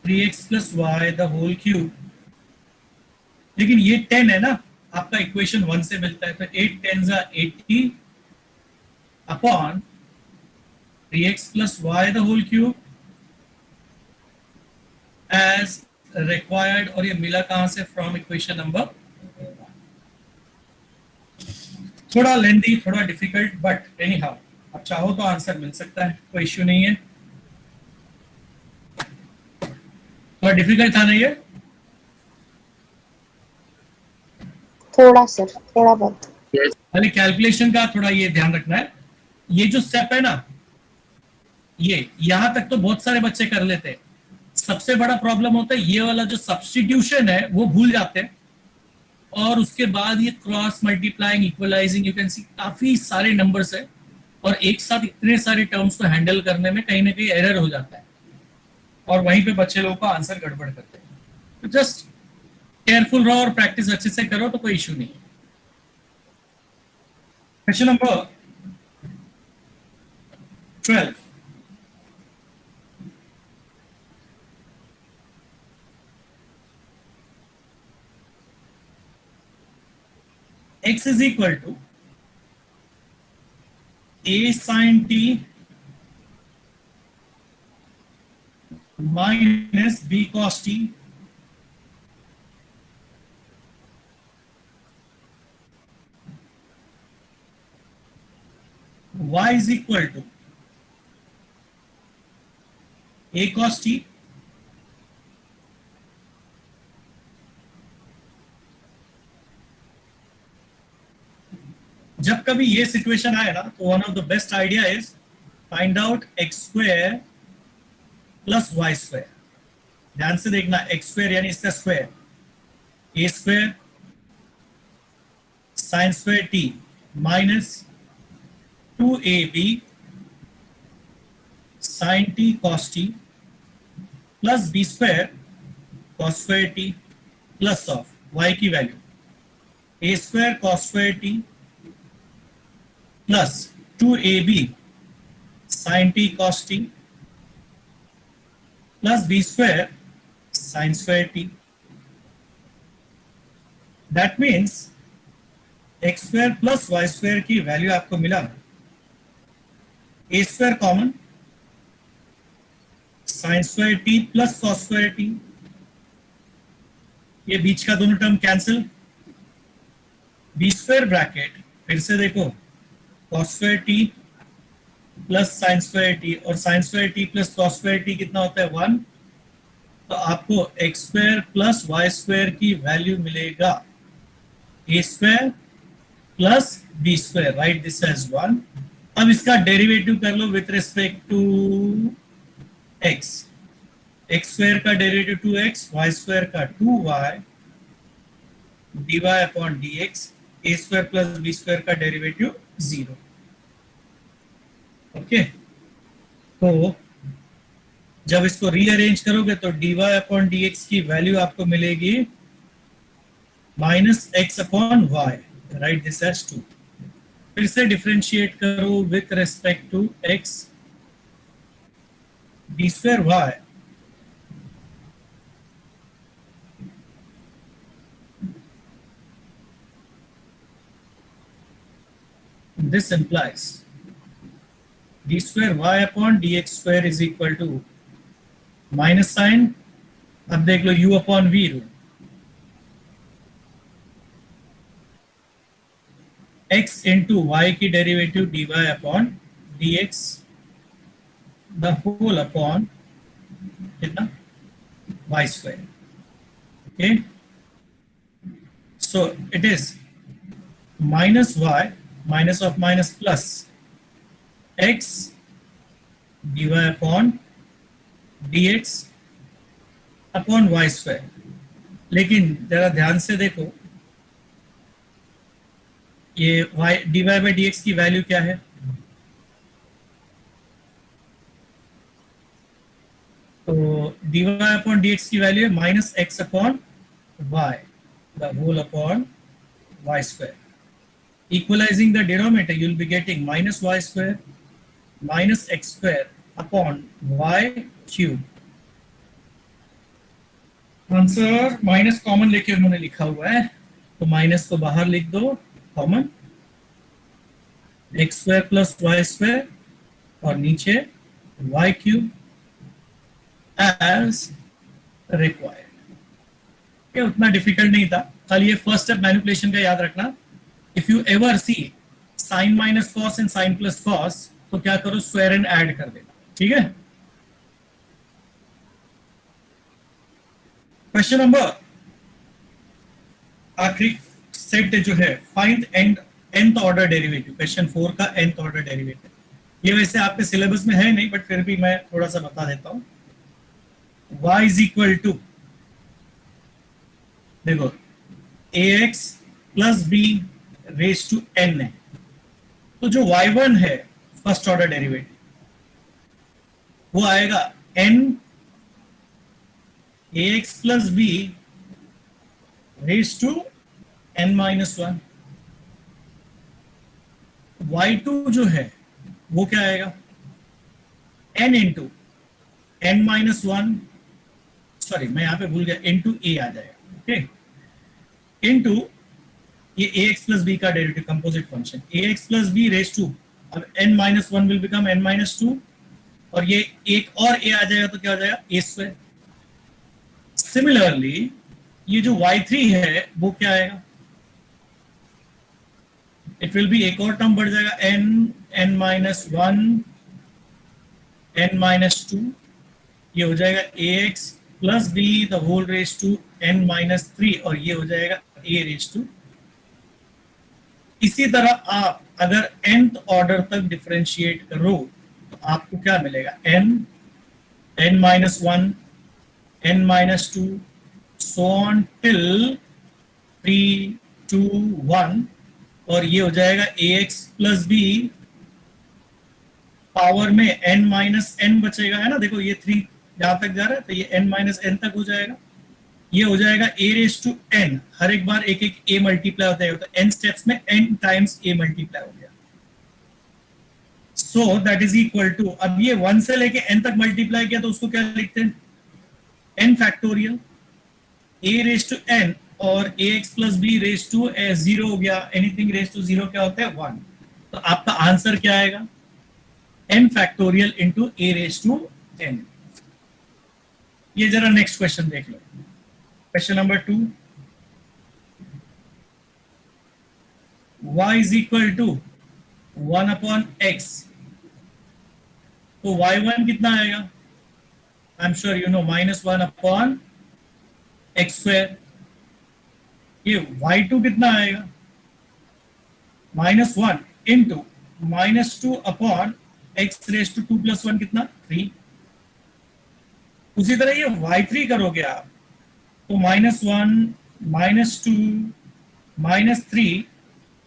3x plus y the whole cube. लेकिन ये 10 है ना, आपका equation 1 से मिलता है, तो 8 10 80 upon 3x plus y the whole cube as required. और ये मिला कहां से? From equation number. थोड़ा लेंथी, थोड़ा डिफिकल्ट, बट एनी हाउ अब चाहो तो आंसर मिल सकता है, कोई इश्यू नहीं है. थोड़ा डिफिकल्ट था ना ये? थोड़ा सर, थोड़ा बहुत. खाली कैलकुलेशन का थोड़ा ये ध्यान रखना है. ये जो स्टेप है ना, ये यहां तक तो बहुत सारे बच्चे कर लेते हैं. सबसे बड़ा प्रॉब्लम होता है ये वाला जो सब्स्टिट्यूशन है वो भूल जाते हैं, और उसके बाद ये cross multiplying equalising, you can see काफी सारे नंबर्स है, और एक साथ इतने सारे टर्म्स को हैंडल करने में कहीं ना कहीं एरर हो जाता है, और वहीं पे बच्चे लोगों का आंसर गड़बड़ करते हैं. तो जस्ट केयरफुल रहो और प्रैक्टिस अच्छे से करो तो कोई इश्यू नहीं है. Question number 12. x is equal to a sin t minus b cos t y is equal to a cos t जब कभी ये सिचुएशन आए ना, तो one of the best idea is find out x square plus y square. ध्यान से देखना, x square यानी इसका square, a square sine square t minus 2ab sine t cos t plus b square cos square t plus of y की value a square cos square t plus 2ab sin t cos t plus b square sin square t. That means x square plus y square की value आपको मिला. a square common, sin square t plus cos square t, ये बीच का दोनों term cancel. b square bracket फिर से देखो, cos square t plus sin square t, और sin square t plus cos square t कितना होता है? 1. तो आपको x square plus y square की वैल्यू मिलेगा a square plus b square. Write this as 1. अब इसका डेरिवेटिव कर लो with respect to x. x square का डेरिवेटिव 2x, y स्क्वायर का 2y dy upon dx, a square plus b square का derivative 0. Okay, तो जब इसको रीअरेंज करोगे तो dy अपॉन dx की वैल्यू आपको मिलेगी minus x upon y. Write this as 2. फिर से डिफरेंशिएट करो with respect to x, d square y this implies d square y upon dx square is equal to minus sign. अब देख लो u upon v rule, x into y की derivative dy upon dx the whole upon कितना? y square. Okay, so it is minus y minus of minus plus x dy upon dx upon y square. लेकिन जरा ध्यान से देखो, ये y dy by dx की value क्या है? तो dy अपॉन dx की वैल्यू है minus x upon y the whole upon y square. Equalizing the denominator, you will be getting minus y square minus x square upon y cube. Answer minus common लेके उन्होंने लिखा हुआ है, तो minus को बाहर लिख दो common, x square plus y square और नीचे वाई क्यूब एज रिक्वायर्ड. ये उतना डिफिकल्ट नहीं था, खाली ये फर्स्ट स्टेप मैनिपुलेशन का याद रखना. If you ever see sine minus cos and sine plus cos, तो क्या करो, स्क्वायर एंड ऐड कर देना. ठीक है. क्वेश्चन नंबर आखिरी सेट जो है, find nth order derivative. Question 4 का nth ऑर्डर डेरिवेटिव. ये वैसे आपके सिलेबस में है नहीं, बट फिर भी मैं थोड़ा सा बता देता हूं. y इज इक्वल टू, देखो, ax plus b raise to n है. तो जो y1 है फर्स्ट ऑर्डर डेरिवेटिव, वो आएगा n ax plus b raise to n minus 1. y2 जो है वो क्या आएगा, n into n minus 1, sorry मैं यहां पे भूल गया, इंटू a आ जाएगा. ओके, इंटू ये ax प्लस b का derivative composite function, ax plus b raise to, अब n minus 1 will become n minus 2, और ये एक और a आ जाएगा तो क्या हो जाएगा, a स्क्वायर. सिमिलरली ये जो y3 है वो क्या आएगा, इट विल बी, एक और टर्म बढ़ जाएगा, n माइनस 1 n माइनस 2, ये हो जाएगा ax plus b the whole raise to n minus 3, और ये हो जाएगा a रेज टू. इसी तरह आप अगर nth ऑर्डर तक डिफरेंशिएट करो तो आपको क्या मिलेगा, n minus 1 n minus 2 so on till 3 2 1, और ये हो जाएगा ax प्लस b पावर में n माइनस n बचेगा, है ना. देखो ये 3 यहां तक जा रहा है, तो ये n माइनस n तक हो जाएगा. ये हो जाएगा a रेज टू n, हर एक बार एक एक a मल्टीप्लाई होता है, तो n स्टेप्स में n टाइम्स a मल्टीप्लाई हो गया. So that is equal to, अब ये 1 से लेके n तक मल्टीप्लाई किया तो उसको क्या लिखते हैं, n factorial a raise to n, और ax plus b raise to 0 हो गया, एनीथिंग रेज टू 0 क्या होता है, 1. तो आपका आंसर क्या आएगा, n factorial into a raise to n. ये जरा नेक्स्ट क्वेश्चन देख लो. Question number 2, y is equal to 1 upon x, तो y1 कितना आएगा, I am sure you know, minus 1 upon x square. ये y2 कितना आएगा, minus 1 into minus 2 upon x raise to 2 plus 1 कितना, 3. उसी तरह ये y3 करोगे आप, तो minus 1 minus 2 minus 3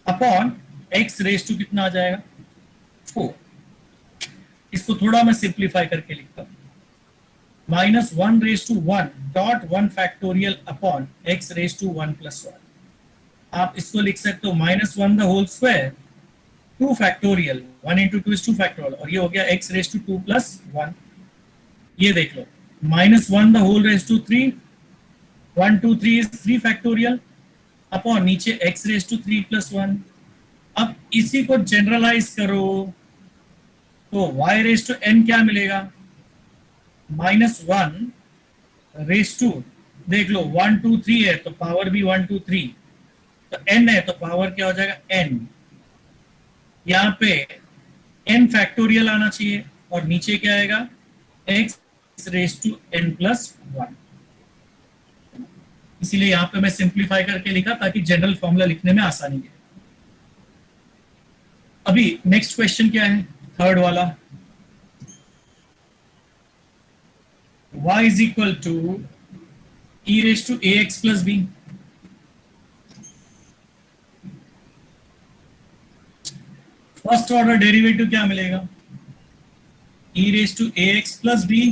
upon x raise to कितना आ जाएगा, 4. इसको थोड़ा मैं सिंप्लीफाई करके लिखता हूं, minus 1 raise to 1 dot 1 factorial upon x raise to 1 plus 1. आप इसको लिख सकते हो minus 1 the whole square 2 factorial, 1 into 2 is 2 factorial, और ये हो गया एक्स रेज टू 2 प्लस 1. ये देख लो, minus 1 the whole raise to 3, 1 2 3 is 3 factorial upon नीचे एक्स रेज टू 3 प्लस 1. अब इसी को जनरलाइज करो तो y रेज टू n क्या मिलेगा, माइनस 1 रेज टू, देख लो 1 2 3 है तो पावर भी 1 2 3, तो n है तो पावर क्या हो जाएगा, n. यहाँ पे n फैक्टोरियल आना चाहिए, और नीचे क्या आएगा, x raise to n plus 1. इसीलिए यहाँ पे मैं सिंप्लीफाई करके लिखा ताकि जनरल फॉर्मूला लिखने में आसानी है. अभी नेक्स्ट क्वेश्चन क्या है, थर्ड वाला, y is equal to e raise to ax plus b. First order derivative क्या मिलेगा? e raise to ax plus b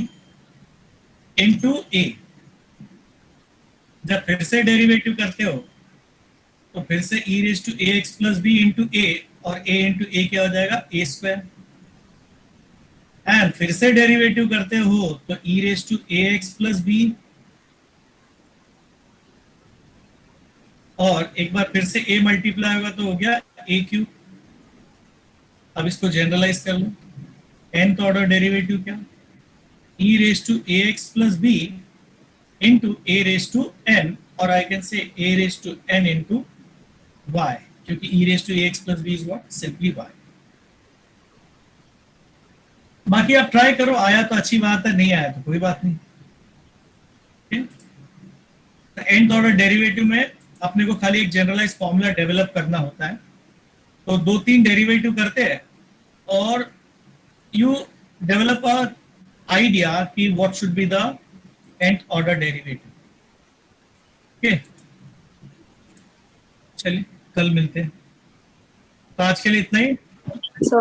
into a. जब फिर से डेरिवेटिव करते हो तो फिर से e raise to ax plus b into a, और a इंटू ए क्या हो जाएगा? a square. एंड फिर से डेरिवेटिव करते हो तो e raise to ax plus b, और एक बार फिर से a मल्टीप्लाई होगा तो हो गया a क्यूब। अब इसको जनरलाइज कर लो, nth ऑर्डर डेरिवेटिव क्या? e raise to ax plus b into a raise to n, और I can say a raise to n into y, क्योंकि e raise to ax plus b is what? Simply y। बाकी आप try करो, आया तो अच्छी बात है, नहीं आया तो कोई बात नहीं। nth ऑर्डर डेरिवेटिव में अपने को खाली एक जनरलाइज फॉर्मूला डेवलप करना होता है। तो 2-3 डेरिवेटिव करते हैं और यू डेवलप अ आइडिया कि what should be the nth order derivative. Okay, चलिए कल मिलते हैं। तो आज के लिए इतना ही। So